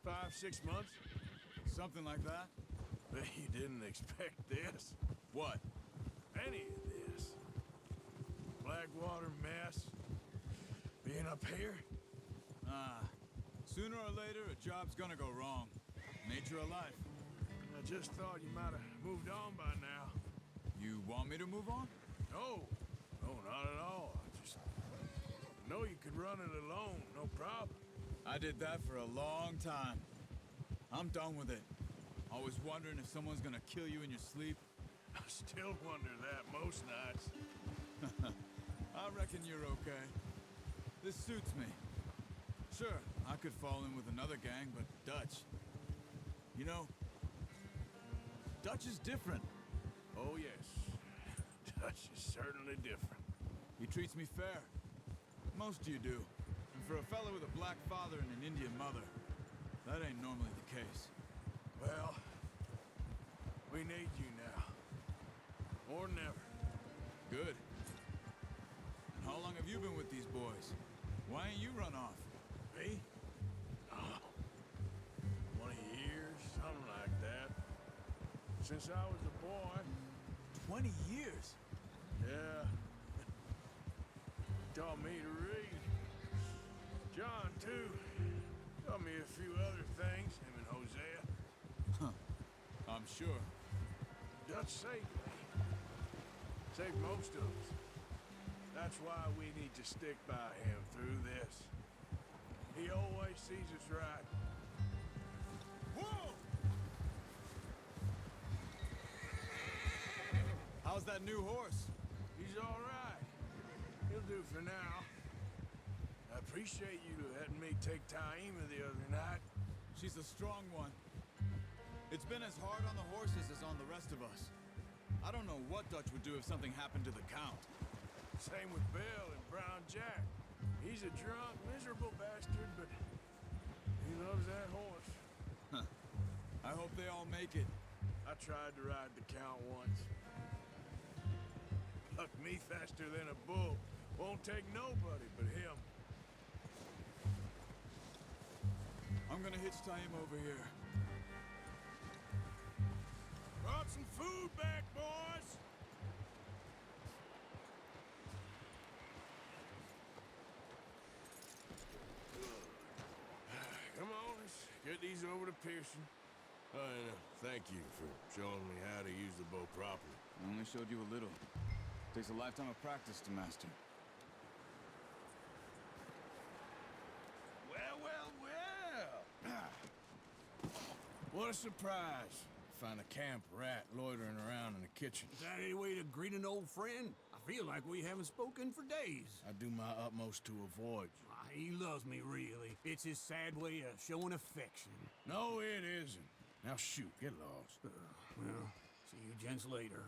5, 6 months? Something like that? Bet you didn't expect this. What? Any of this. Blackwater mess. Being up here? Sooner or later, a job's gonna go wrong. Nature of life. I just thought you might have moved on by now. You want me to move on? No. No, not at all. I just know you could run it alone, no problem. I did that for a long time. I'm done with it. Always wondering if someone's gonna kill you in your sleep. I still wonder that most nights. I reckon you're okay. This suits me. Sure, I could fall in with another gang, but Dutch... You know, Dutch is different. Oh, yes. Dutch is certainly different. He treats me fair. Most of you do. And for a fellow with a black father and an Indian mother, that ain't normally the case. Well, we need you now. More than ever. Good. And how long have you been with these boys? Why ain't you run off? Me? Oh, 20 years, something like that. Since I was a boy. 20 years? Yeah. Taught me to read. John, too. Taught me a few other things, him and Hosea. Huh. I'm sure. Dutch saved me. Saved most of us. That's why we need to stick by him through this. He always sees us right. Whoa! How's that new horse? He's all right. He'll do for now. I appreciate you letting me take Taima the other night. She's a strong one. It's been as hard on the horses as on the rest of us. I don't know what Dutch would do if something happened to the Count. Same with Bill and Brown Jack. He's a drunk, miserable bastard, but he loves that horse. Huh. I hope they all make it. I tried to ride the Count once. Bucked me faster than a bull. Won't take nobody but him. I'm gonna hitch tie him over here. Brought some food back, boys! Come on, let's get these over to Pearson. Oh, and thank you for showing me how to use the bow properly. I only showed you a little. Takes a lifetime of practice to master. Well, well, well! What a surprise. Find a camp rat loitering around in the kitchen. Is that any way to greet an old friend? I feel like we haven't spoken for days. I do my utmost to avoid you. He loves me, really. It's his sad way of showing affection. No, it isn't. Now shoot, get lost. Well, see you gents later.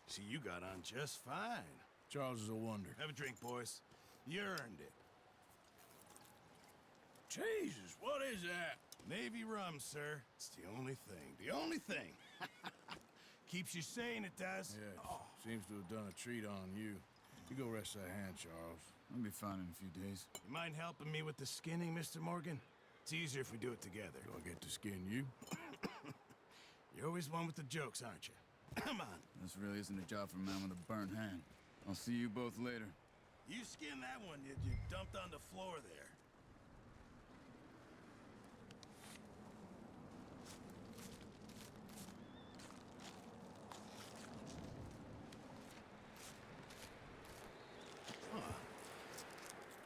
See, you got on just fine. Charles is a wonder. Have a drink, boys. You earned it. Jesus, what is that? Navy rum, sir. It's the only thing. The only thing. Keeps you sane, it does. Yes. Seems to have done a treat on you. You go rest that hand, Charles. I'll be fine in a few days. You mind helping me with the skinning, Mr. Morgan? It's easier if we do it together. Do I get to skin you? You're always one with the jokes, aren't you? Come on. This really isn't a job for a man with a burnt hand. I'll see you both later. You skinned that one you dumped on the floor there.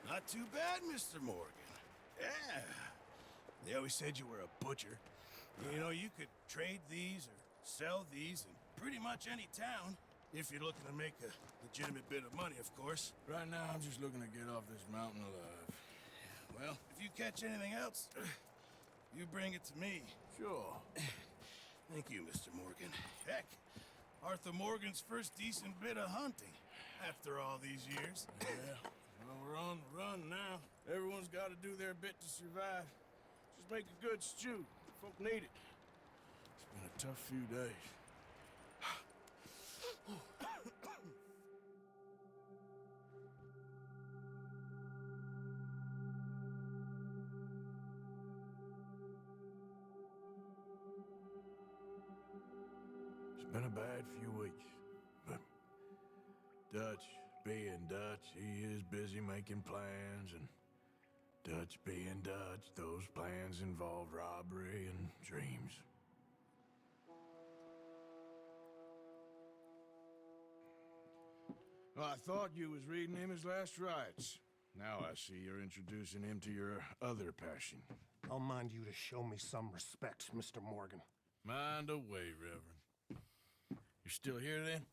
Not too bad, Mr. Morgan. Yeah. They always said you were a butcher. You know, you could trade these or sell these in pretty much any town. If you're looking to make a legitimate bit of money, of course. Right now, I'm just looking to get off this mountain alive. Well, if you catch anything else, you bring it to me. Sure. Thank you, Mr. Morgan. Heck, Arthur Morgan's first decent bit of hunting after all these years. Yeah. Well, we're on the run now. Everyone's got to do their bit to survive. Just make a good stew. Folk need it. It's been a tough few days. It's been a bad few weeks, but Dutch being Dutch, he is busy making plans, and Dutch being Dutch, those plans involve robbery and dreams. Well, I thought you was reading him his last rites. Now I see you're introducing him to your other passion. I'll mind you to show me some respect, Mr. Morgan. Mind away, Reverend. You're still here, then?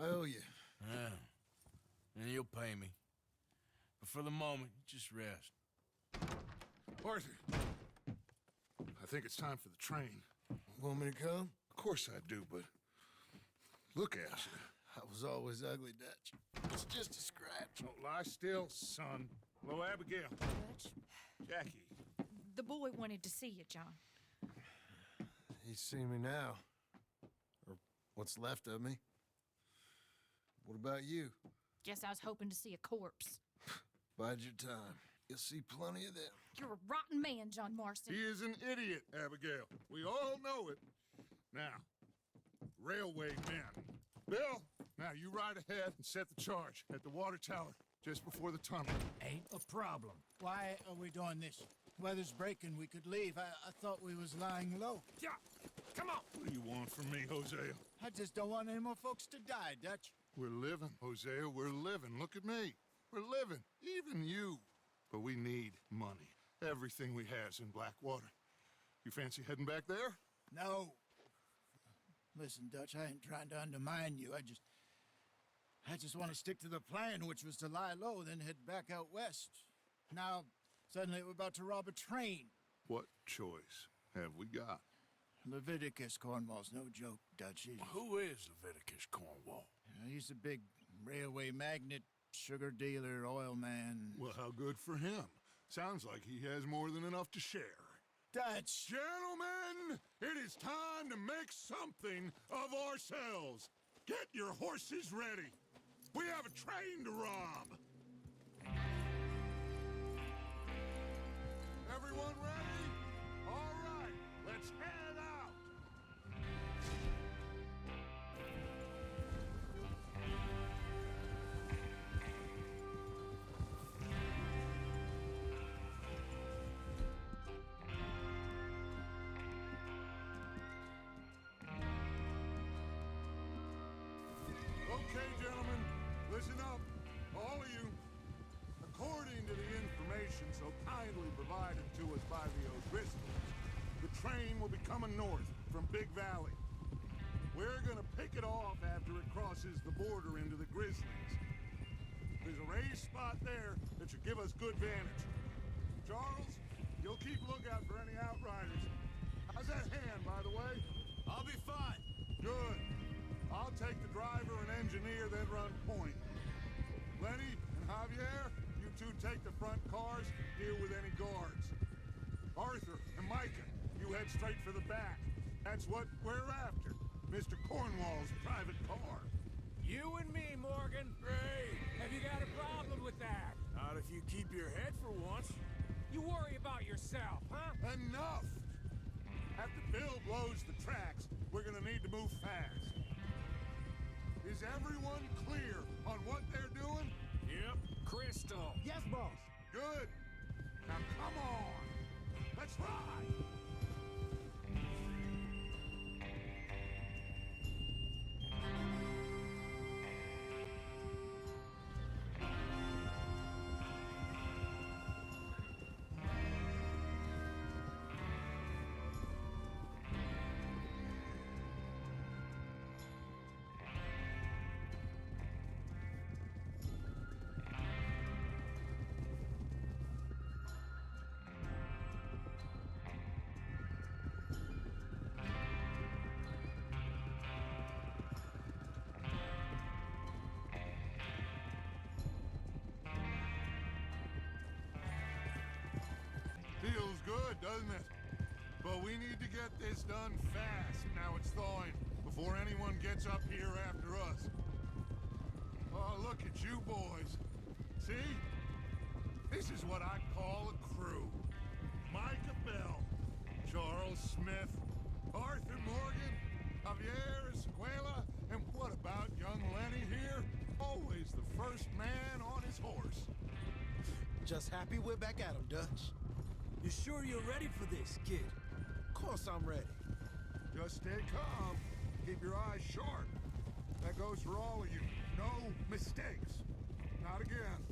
I owe you. Yeah. And you'll pay me. But for the moment, just rest. Arthur, I think it's time for the train. Want me to come? Of course I do, but look at you. I was always ugly, Dutch. It's just a scratch. Don't lie still, son. Hello, Abigail. Dutch, Jackie. the boy wanted to see you, John. He's seen me now. Or what's left of me. What about you? Guess I was hoping to see a corpse. Bide your time. You'll see plenty of them. You're a rotten man, John Marston. He is an idiot, Abigail. We all know it. Now, railway men. Bill, now you ride ahead and set the charge at the water tower just before the tunnel. Ain't a problem. Why are we doing this? Weather's breaking, we could leave. I thought we was lying low. Yeah, come on. What do you want from me, Hosea? I just don't want any more folks to die, Dutch. We're living, Hosea, we're living. Look at me. We're living, even you. But we need money. Everything we has in Blackwater. You fancy heading back there? No. Listen, Dutch, I ain't trying to undermine you. I just want to stick to the plan, which was to lie low, then head back out west. Now, suddenly we're about to rob a train. What choice have we got? Leviticus Cornwall's no joke, Dutch. Who is Leviticus Cornwall? He's a big railway magnate, sugar dealer, oil man. Well, how good for him. Sounds like he has more than enough to share. Dutch! Gentlemen, it is time to make something of ourselves. Get your horses ready. We have a train to rob. Everyone ready? All right, let's head out. Okay, gentlemen, listen up, all of you. According to the information so kindly provided to us by the O'Driscolls, the train will be coming north from Big Valley. We're gonna pick it off after it crosses the border into the Grizzlies. There's a raised spot there that should give us good vantage. Charles, you'll keep lookout for any outriders. How's that hand, by the way? I'll be fine. Good. I'll take the driver and engineer, then run point. Lenny and Javier, you two take the front cars, deal with any guards. Arthur and Micah, you head straight for the back. That's what we're after. Mr. Cornwall's private car. You and me, Morgan. Great. Have you got a problem with that? Not if you keep your head for once. You worry about yourself, huh? Enough! After Bill blows the tracks, we're gonna need to move fast. Is everyone clear on what they're doing? Yep. Crystal. Yes, boss. Good. Now come on. Let's ride. Feels good, doesn't it? But we need to get this done fast, now it's thawing, before anyone gets up here after us. Oh, look at you boys. See? This is what I call a crew. Micah Bell, Charles Smith, Arthur Morgan, Javier Escuela, and what about young Lenny here? Always the first man on his horse. Just happy we're back at 'em, Dutch. You sure you're ready for this, kid? Of course I'm ready. Just stay calm. Keep your eyes sharp. That goes for all of you. No mistakes. Not again.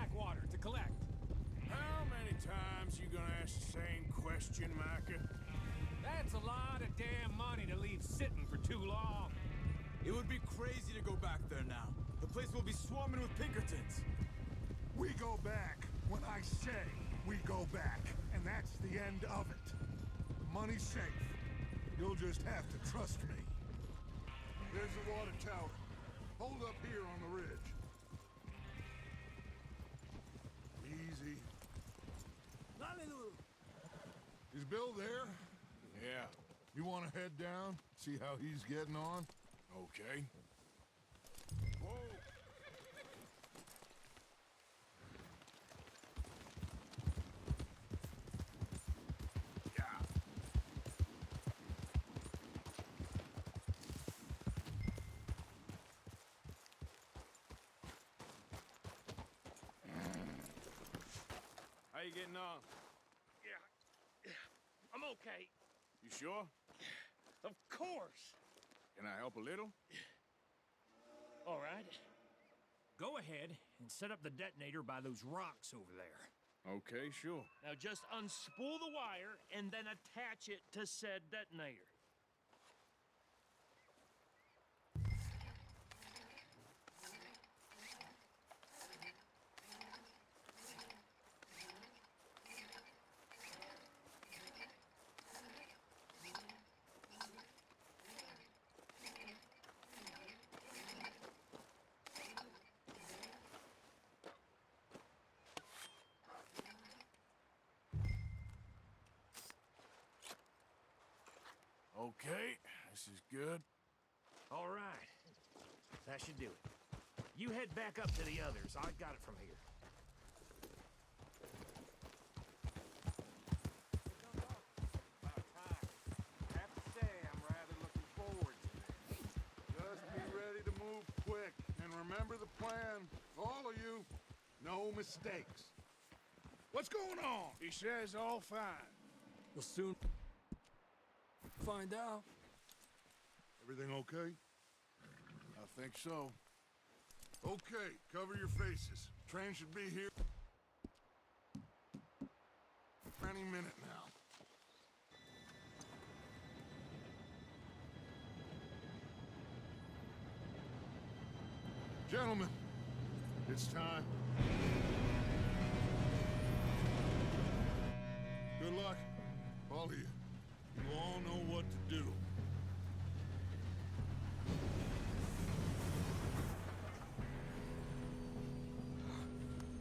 Blackwater to collect. How many times you gonna ask the same question, Micah? That's a lot of damn money to leave sitting for too long. It would be crazy to go back there now. The place will be swarming with Pinkertons. We go back when I say we go back, and that's the end of it. The money's safe. You'll just have to trust me. There's the water tower. Hold up here on the ridge. Easy. Is Bill there? Yeah. You want to head down, see how he's getting on? Okay. Whoa! How you getting on? Yeah. I'm okay. You sure? Of course. Can I help a little? All right. Go ahead and set up the detonator by those rocks over there. Okay, sure. Now just unspool the wire and then attach it to said detonator. Okay, this is good. All right. That should do it. You head back up to the others. I got it from here. About time. I have to say, I'm rather looking forward to this. Just be ready to move quick, and remember the plan. All of you, no mistakes. What's going on? He says all fine. We'll soon find out. Everything okay? I think so. Okay, cover your faces. Train should be here any minute now. Gentlemen, it's time. Good luck, all of you. You all know what to do.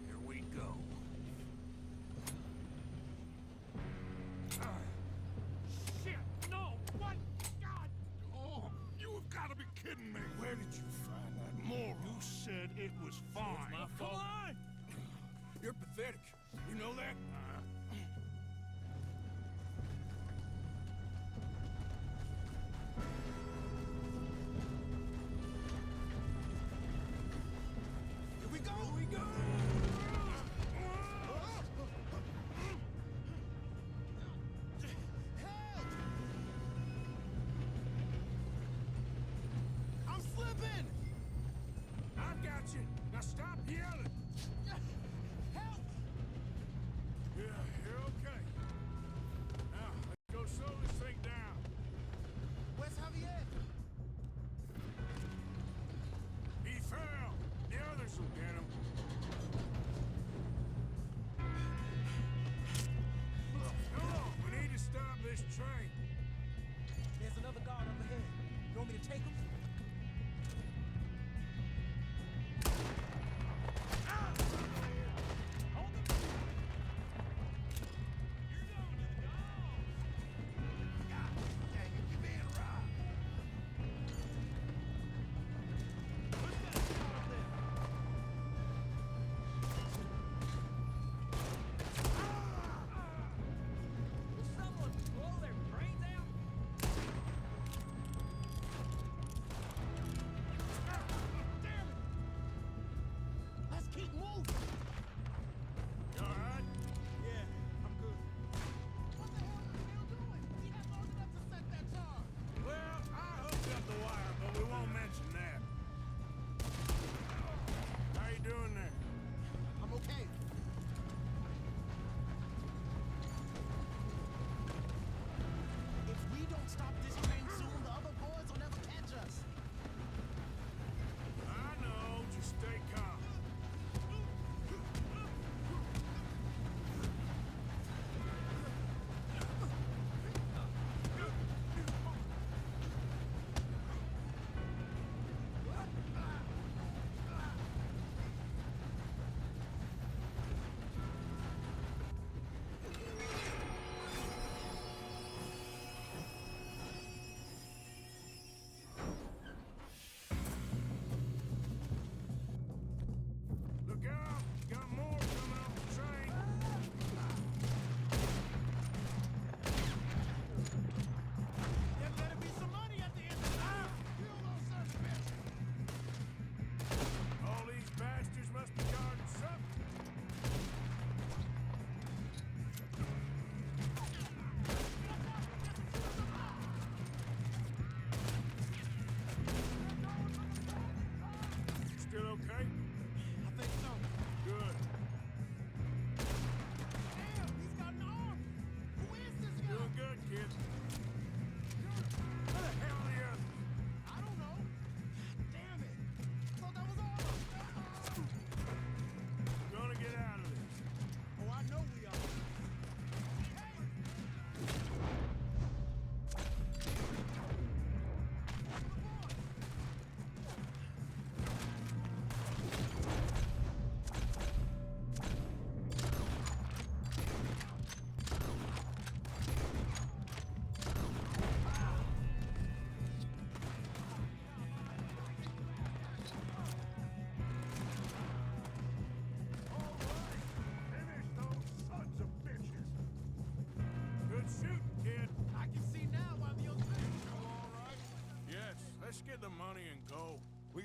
Here we go. Shit! No! What? God! Oh, you have got to be kidding me. Where did you find that moron? You said it was fine. It's my fault. Come on! You're pathetic. You know that? Here we go! Here we go! Help! I'm slipping! I've got you. Now stop yelling. Help! Yeah.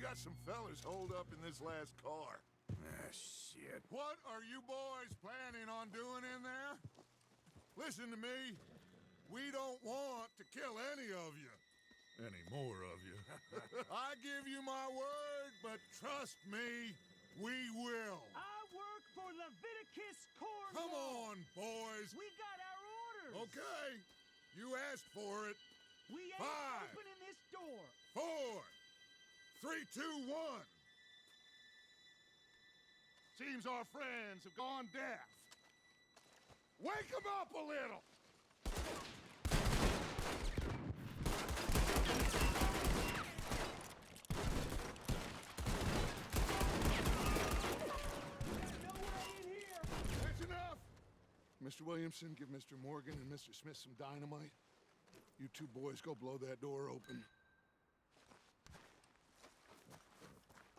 got some fellas holed up in this last car. Ah, shit. What are you boys planning on doing in there? Listen to me. We don't want to kill any of you. Any more of you. I give you my word, but trust me, we will. I work for Leviticus Cornwall. Come on, boys. We got our orders. Okay. You asked for it. We ain't 5, opening this door. 4, 3, 2, 1. Seems our friends have gone deaf. Wake them up a little. That's enough. Mr. Williamson, give Mr. Morgan and Mr. Smith some dynamite. You two boys go blow that door open.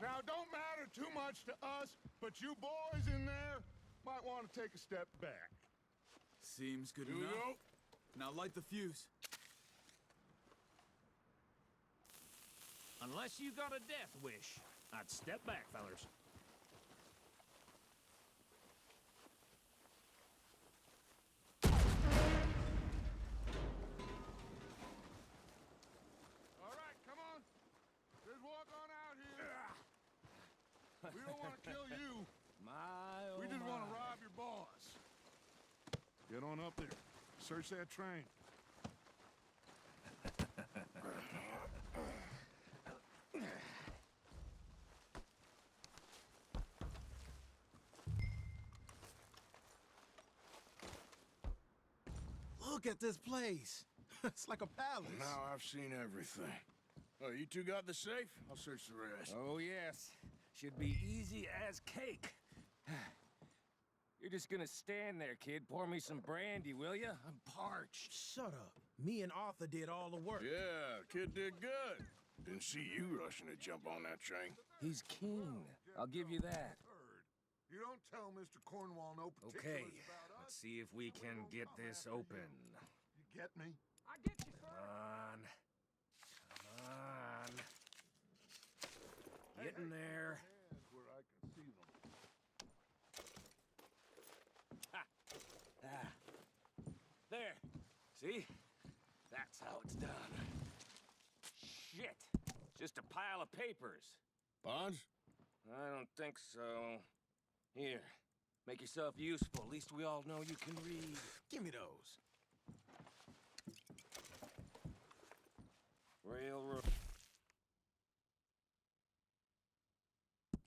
Now, don't matter too much to us, but you boys in there might want to take a step back. Seems good enough. Now light the fuse. Unless you got a death wish, I'd step back, fellers. All right, come on. Just walk on out here. We don't want to kill you. We just want to rob your boss. Get on up there. Search that train. Look at this place. It's like a palace. Now I've seen everything. Oh, you two got the safe? I'll search the rest. Oh, yes. Should be easy as cake. You're just gonna stand there, kid. Pour me some brandy, will ya? I'm parched. Shut up. Me and Arthur did all the work. Yeah, kid did good. Didn't see you rushing to jump on that train. He's keen. I'll give you that. You don't tell Mr. Cornwall no particulars Okay, about let's us. see if we can get this open. You get me? I get you, sir. Come on. Come on. Get in there. Hands where I can see them. Ah. There. See? That's how it's done. Shit. Just a pile of papers. Bonds? I don't think so. Here. Make yourself useful. At least we all know you can read. Give me those. Railroad.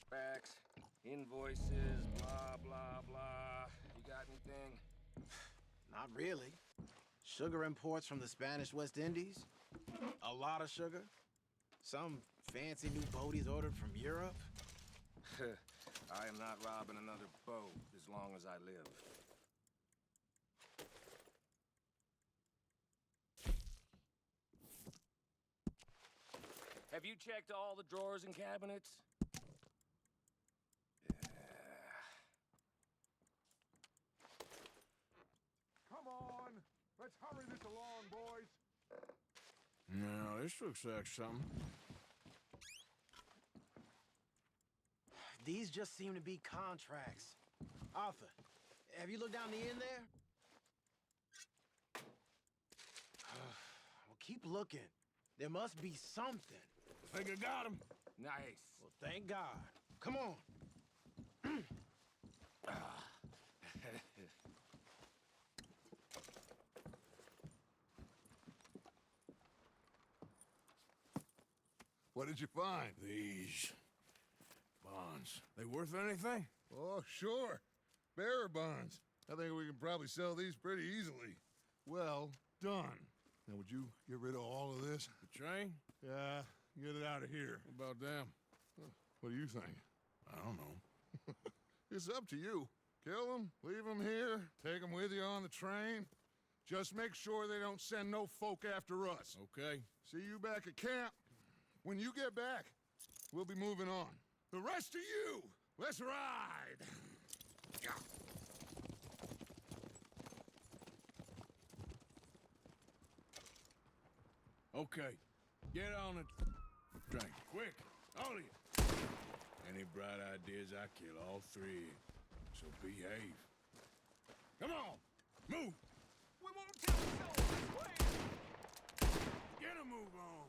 Facts. Invoices. Blah, blah, blah. You got anything? Not really. Sugar imports from the Spanish West Indies. A lot of sugar. Some fancy new boaties ordered from Europe. I am not robbing another boat as long as I live. Have you checked all the drawers and cabinets? Come on. Let's hurry this along, boys. No, this looks like something. These just seem to be contracts. Arthur, have you looked down the end there? Well, keep looking. There must be something. Think I got him. Nice. Well, thank God. Come on. What did you find? These bonds. They worth anything? Oh, sure. Bearer bonds. I think we can probably sell these pretty easily. Well done. Now, would you get rid of all of this? The train? Yeah, get it out of here. What about them? What do you think? I don't know. It's up to you. Kill them, leave them here, take them with you on the train. Just make sure they don't send no folk after us. Okay. See you back at camp. When you get back, we'll be moving on. The rest of you, let's ride! Okay. Get on the train. Quick. All of you. Any bright ideas, I kill all three. So behave. Come on, move. We won't kill the Get a move on.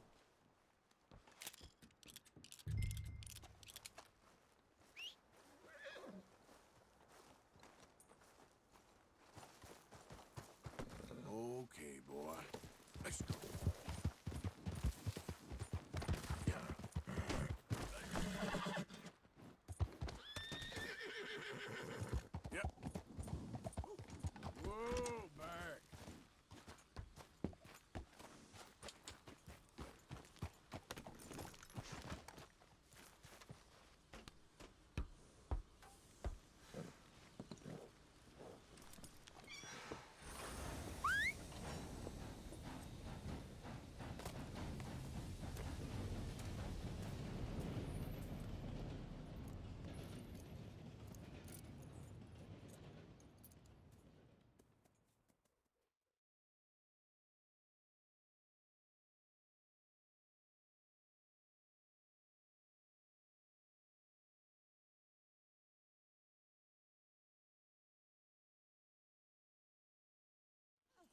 Okay, boy. Let's go. Yep. Whoa, back.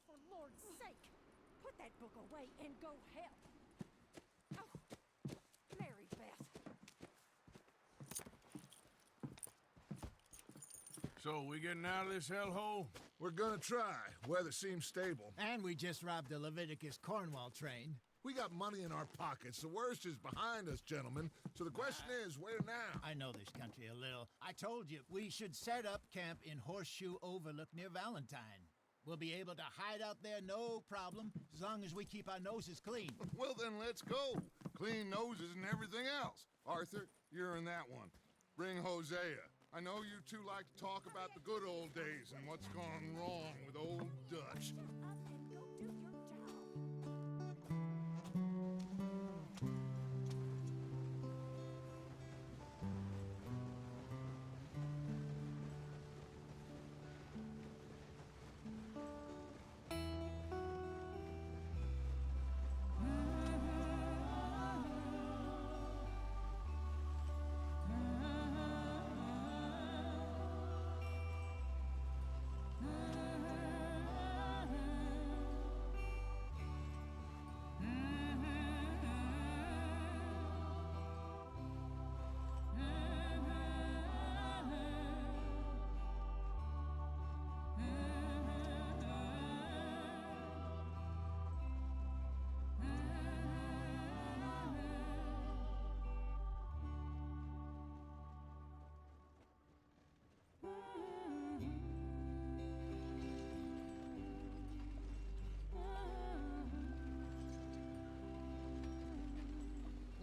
For Lord's sake, put that book away and go help. Oh, Mary Beth. So, we getting out of this hellhole? We're gonna try. Weather seems stable. And we just robbed the Leviticus Cornwall train. We got money in our pockets. The worst is behind us, gentlemen. So the question is, where now? I know this country a little. I told you, we should set up camp in Horseshoe Overlook near Valentine. We'll be able to hide out there no problem, as long as we keep our noses clean. Well, then let's go. Clean noses and everything else. Arthur, you're in that one. Bring Hosea. I know you two like to talk about the good old days and what's gone wrong with old Dutch.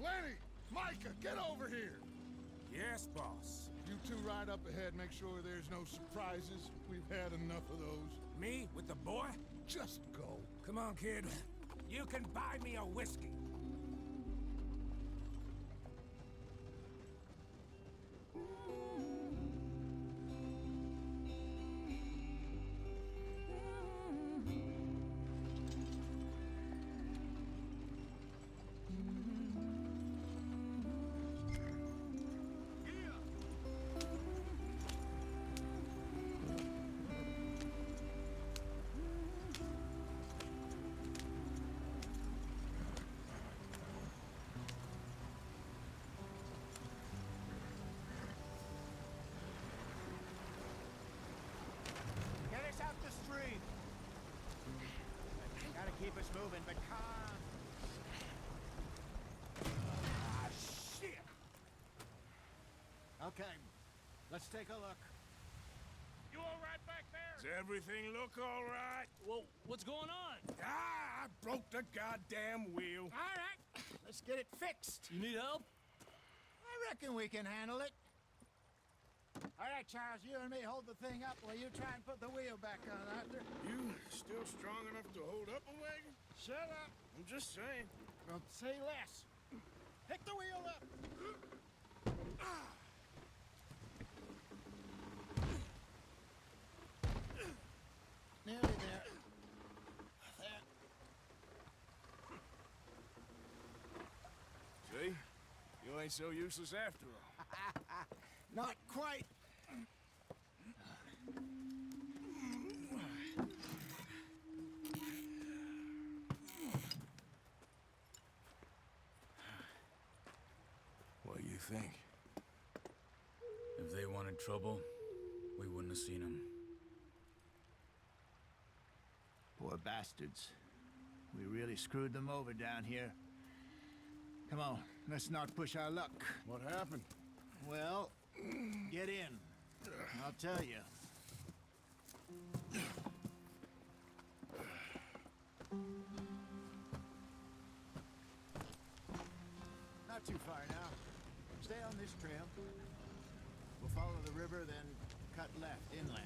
Lenny! Micah, get over here! Yes, boss. You two ride up ahead, make sure there's no surprises. We've had enough of those. Me? With the boy? Just go. Come on, kid. You can buy me a whiskey. Get us out the street. Gotta keep us moving, but calm. Ah, shit! Okay, let's take a look. You all right back there? Does everything look all right? Well, what's going on? Ah, I broke the goddamn wheel. All right, let's get it fixed. You need help? I reckon we can handle it. All right, Charles, you and me hold the thing up while you try and put the wheel back on, Arthur. You still strong enough to hold up a wagon? Shut up. I'm just saying. Well, say less. Pick the wheel up. Nearly there. There. See? You ain't ain't so useless after all. Not quite. What do you think? If they wanted trouble, we wouldn't have seen them. Poor bastards. We really screwed them over down here. Come on, let's not push our luck. What happened? Well, get in. I'll tell you. Not too far now. Stay on this trail. We'll follow the river, then cut left inland.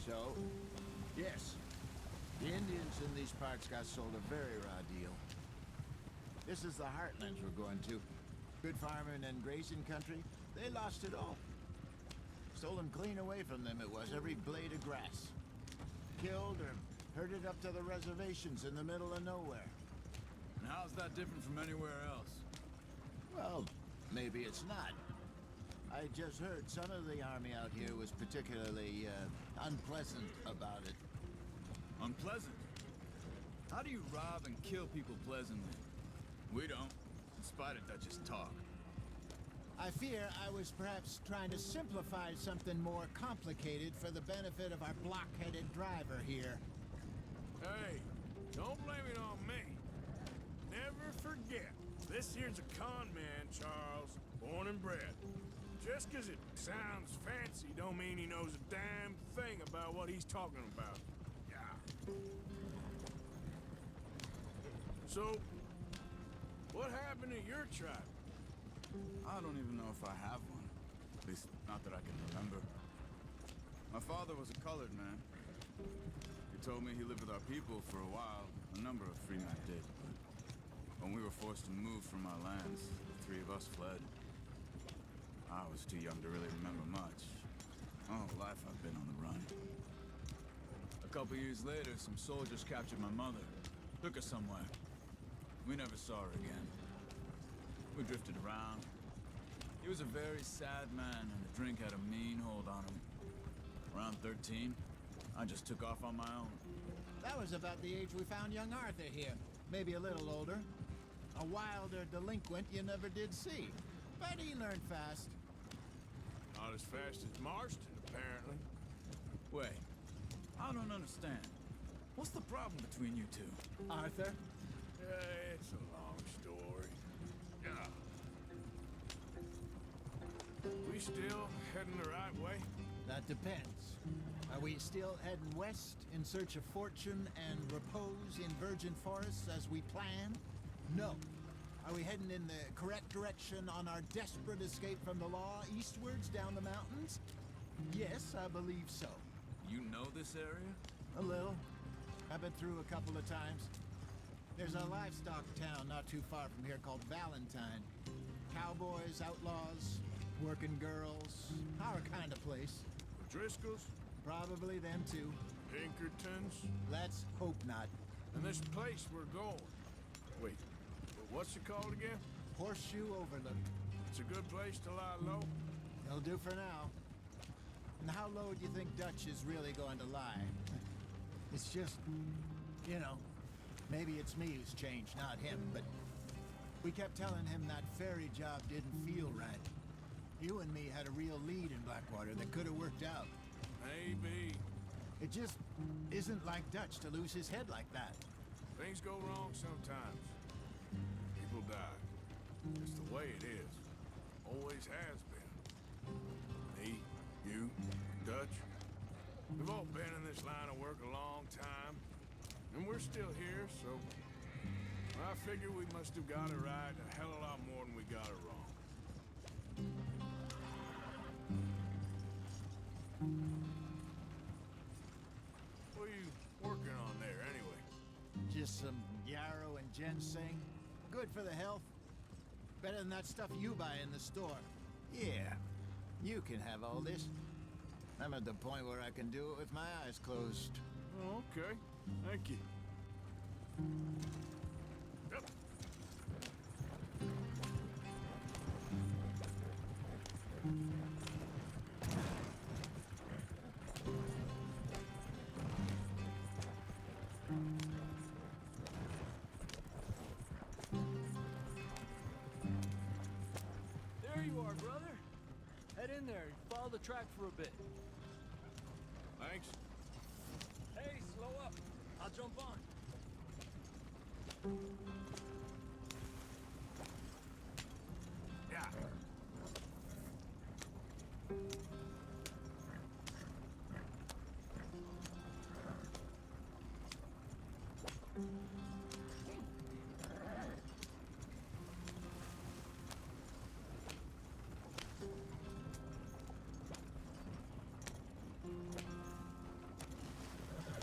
So, yes, the Indians in these parts got sold a very raw deal. This is the heartlands we're going to. Good farming and grazing country. They lost it all. Stolen clean away from them it was, every blade of grass. Killed or herded up to the reservations in the middle of nowhere. And how's that different from anywhere else? Well, maybe it's not. I just heard some of the army out here was particularly, unpleasant about it. Unpleasant? How do you rob and kill people pleasantly? We don't, in spite of Dutch's talk. I fear I was perhaps trying to simplify something more complicated for the benefit of our block-headed driver here. Hey, don't blame it on me. Never forget, this here's a con man, Charles, born and bred. Just 'cause it sounds fancy don't mean he knows a damn thing about what he's talking about. Yeah. So, what happened to your tribe? I don't even know if I have one. At least, not that I can remember. My father was a colored man. He told me he lived with our people for a while. A number of free men did, but when we were forced to move from our lands, the three of us fled. I was too young to really remember much. All life I've been on the run. A couple years later, some soldiers captured my mother. Took her somewhere. We never saw her again. We drifted around. He was a very sad man, and the drink had a mean hold on him. Around 13, I just took off on my own. That was about the age we found young Arthur here. Maybe a little older. A wilder delinquent you never did see. But he learned fast. Not as fast as Marston, apparently. Wait, I don't understand. What's the problem between you two? Arthur? It's a long story. Yeah. We still heading the right way? That depends. Are we still heading west in search of fortune and repose in virgin forests as we planned? No. Are we heading in the correct direction on our desperate escape from the law eastwards down the mountains? Yes, I believe so. You know this area? A little. I've been through a couple of times. There's a livestock town not too far from here called Valentine. Cowboys, outlaws, working girls, our kind of place. The Driscolls? Probably them too. Pinkertons? Let's hope not. And this place we're going. Wait, what's it called again? Horseshoe Overlook. It's a good place to lie low? It'll do for now. And how low do you think Dutch is really going to lie? It's just, you know, maybe it's me who's changed, not him, but we kept telling him that ferry job didn't feel right. You and me had a real lead in Blackwater that could have worked out. Maybe. It just isn't like Dutch to lose his head like that. Things go wrong sometimes. People die. It's the way it is. Always has been. Me, you, Dutch. We've all been in this line of work a long time. And we're still here, so I figure we must have got it right a hell of a lot more than we got it wrong. What are you working on there, anyway? Just some yarrow and ginseng. Good for the health. Better than that stuff you buy in the store. Yeah, you can have all this. I'm at the point where I can do it with my eyes closed. Oh, okay. Thank you. my brother. Head in there and follow the track for a bit. Thanks. Hey, slow up. I'll jump on. Yeah.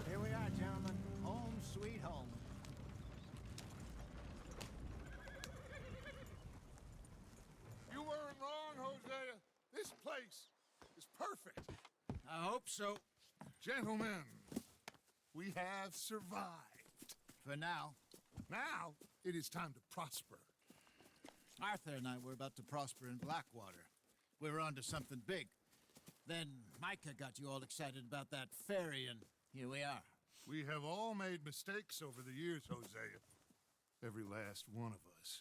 Here we are, gentlemen. Home sweet home. You weren't wrong, Hosea. This place is perfect. I hope so. Gentlemen, we have survived. For now. Now, it is time to prosper. Arthur and I were about to prosper in Blackwater. We were onto something big. Then Micah got you all excited about that ferry, and here we are. We have all made mistakes over the years, Hosea. Every last one of us.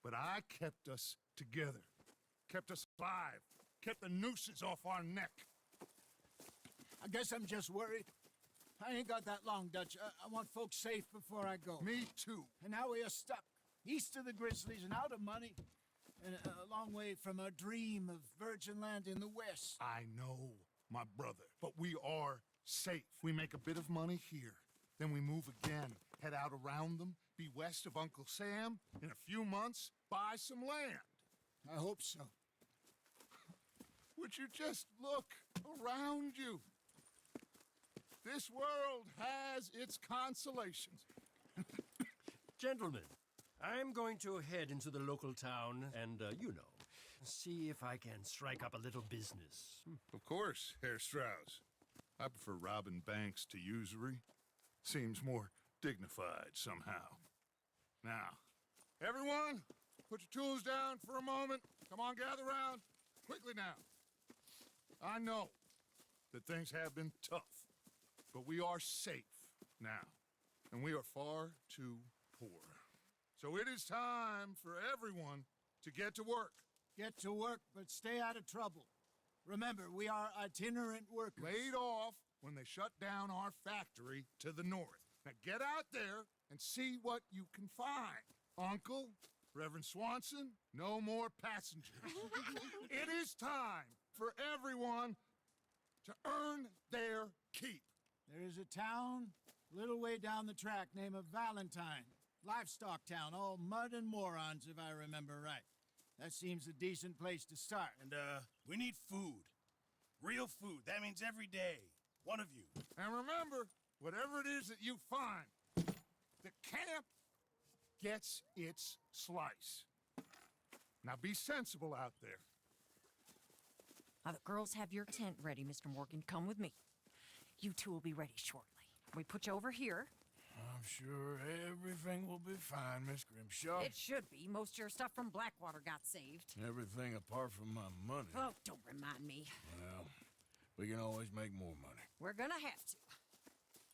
But I kept us together. Kept us alive. Kept the nooses off our neck. I guess I'm just worried. I ain't got that long, Dutch. I want folks safe before I go. Me too. And now we are stuck. East of the Grizzlies and out of money. And a long way from our dream of virgin land in the west. I know, my brother. But we are safe. We make a bit of money here. Then we move again. Head out around them. Be west of Uncle Sam. In a few months, buy some land. I hope so. Would you just look around you? This world has its consolations. Gentlemen, I'm going to head into the local town and, see if I can strike up a little business. Of course, Herr Strauss. I prefer robbing banks to usury. Seems more dignified somehow. Now, everyone, put your tools down for a moment. Come on, gather round. Quickly now. I know that things have been tough, but we are safe now, and we are far too poor. So it is time for everyone to get to work. Get to work, but stay out of trouble. Remember, we are itinerant workers. Laid off when they shut down our factory to the north. Now get out there and see what you can find. Uncle, Reverend Swanson, no more passengers. It is time for everyone to earn their keep. There is a town a little way down the track named Valentine. Livestock town, all mud and morons, if I remember right. That seems a decent place to start. And, we need food. Real food. That means every day. One of you. And remember, whatever it is that you find, the camp gets its slice. Now be sensible out there. The girls have your tent ready, Mr. Morgan. Come with me. You two will be ready shortly. We put you over here. I'm sure everything will be fine, Miss Grimshaw. It should be. Most of your stuff from Blackwater got saved. Everything apart from my money. Oh, don't remind me. Well, we can always make more money. We're gonna have to.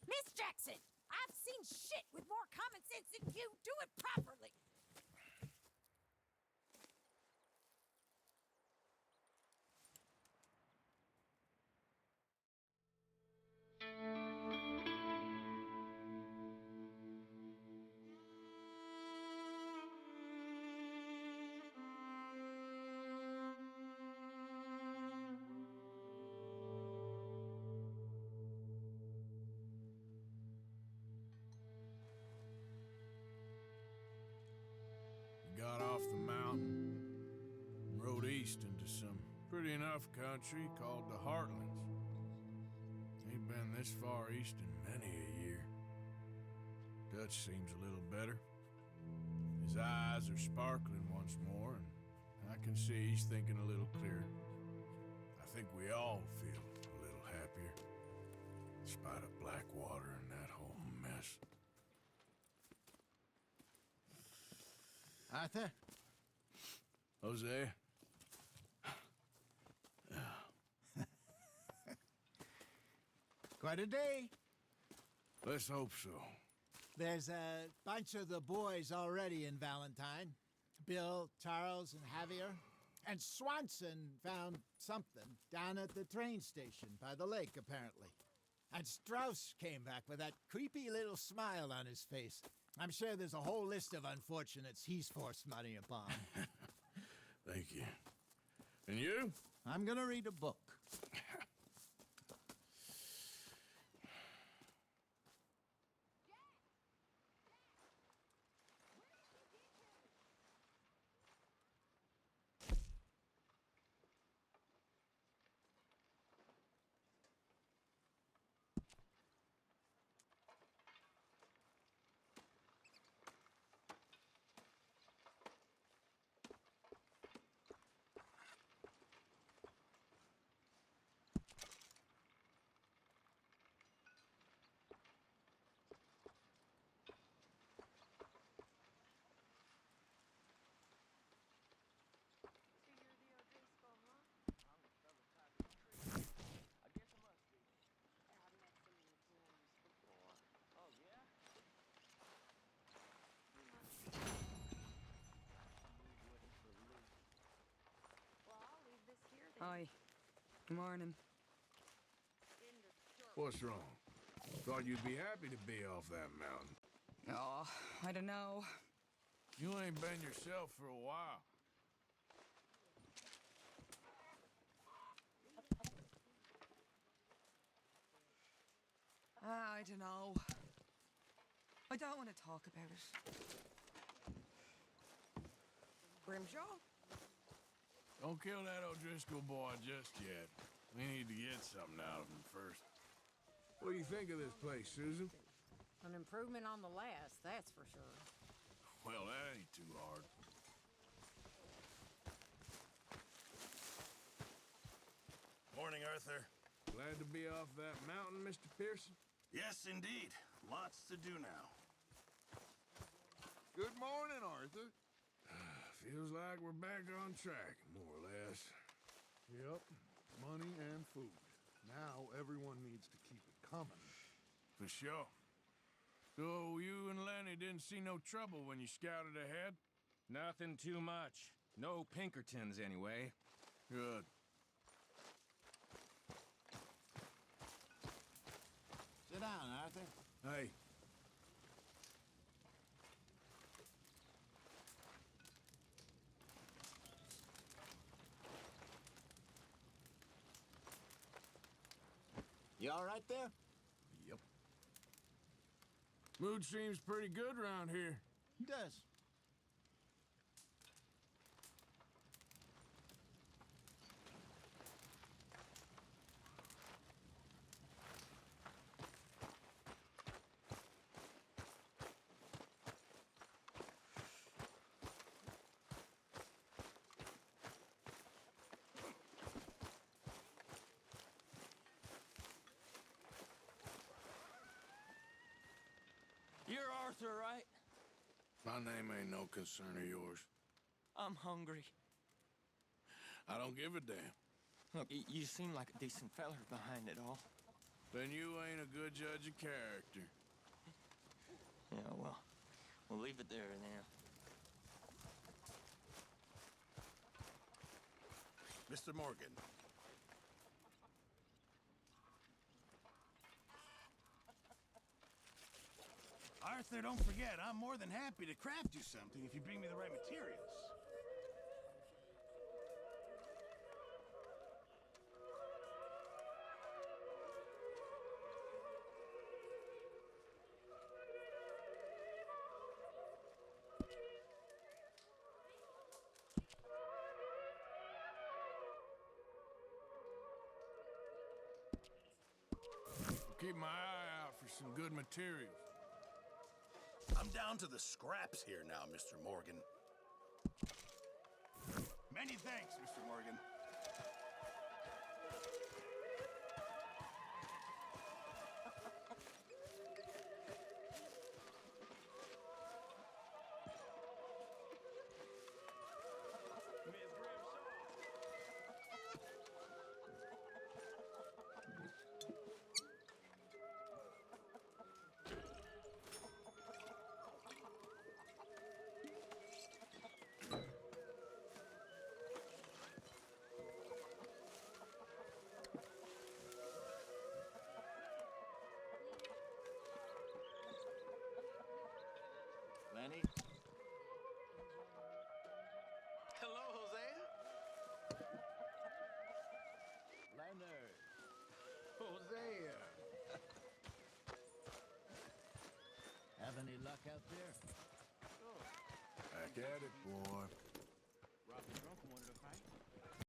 Miss Jackson, I've seen shit with more common sense than you. Do it properly. Got off the mountain and rode east into some pretty enough country called the Heartlands. Ain't been this far east in many a year. Dutch seems a little better. His eyes are sparkling once more, and I can see he's thinking a little clearer. I think we all feel a little happier, in spite of Blackwater and that whole mess. Arthur? Jose? Quite a day. Let's hope so. There's a bunch of the boys already in Valentine. Bill, Charles, and Javier. And Swanson found something down at the train station by the lake, apparently. And Strauss came back with that creepy little smile on his face. I'm sure there's a whole list of unfortunates he's forced money upon. Thank you. And you? I'm gonna read a book. Hi. Good morning. What's wrong? Thought you'd be happy to be off that mountain. Oh, I don't know. You ain't been yourself for a while. I don't know. I don't want to talk about it. Grimshaw? Don't kill that O'Driscoll boy just yet. We need to get something out of him first. What do you think of this place, Susan? An improvement on the last, that's for sure. Well, that ain't too hard. Morning, Arthur. Glad to be off that mountain, Mr. Pearson? Yes, indeed. Lots to do now. Good morning, Arthur. Feels like we're back on track, more or less. Yep, money and food. Now everyone needs to keep it coming. For sure. So you and Lenny didn't see no trouble when you scouted ahead? Nothing too much. No Pinkertons, anyway. Good. Sit down, Arthur. Hey. You all right there? Yep. Mood seems pretty good around here. It does. You're Arthur, right? My name ain't no concern of yours. I'm hungry. I don't give a damn. Look, you seem like a decent feller behind it all. Then you ain't a good judge of character. Yeah, well, we'll leave it there now. Mr. Morgan. Arthur, don't forget, I'm more than happy to craft you something if you bring me the right materials. Keep my eye out for some good materials. I'm down to the scraps here now, Mr. Morgan. Many thanks, Mr. Morgan. Lenny? Hello, Hosea? Leonard. Hosea. Have any luck out there? Back at it, boy.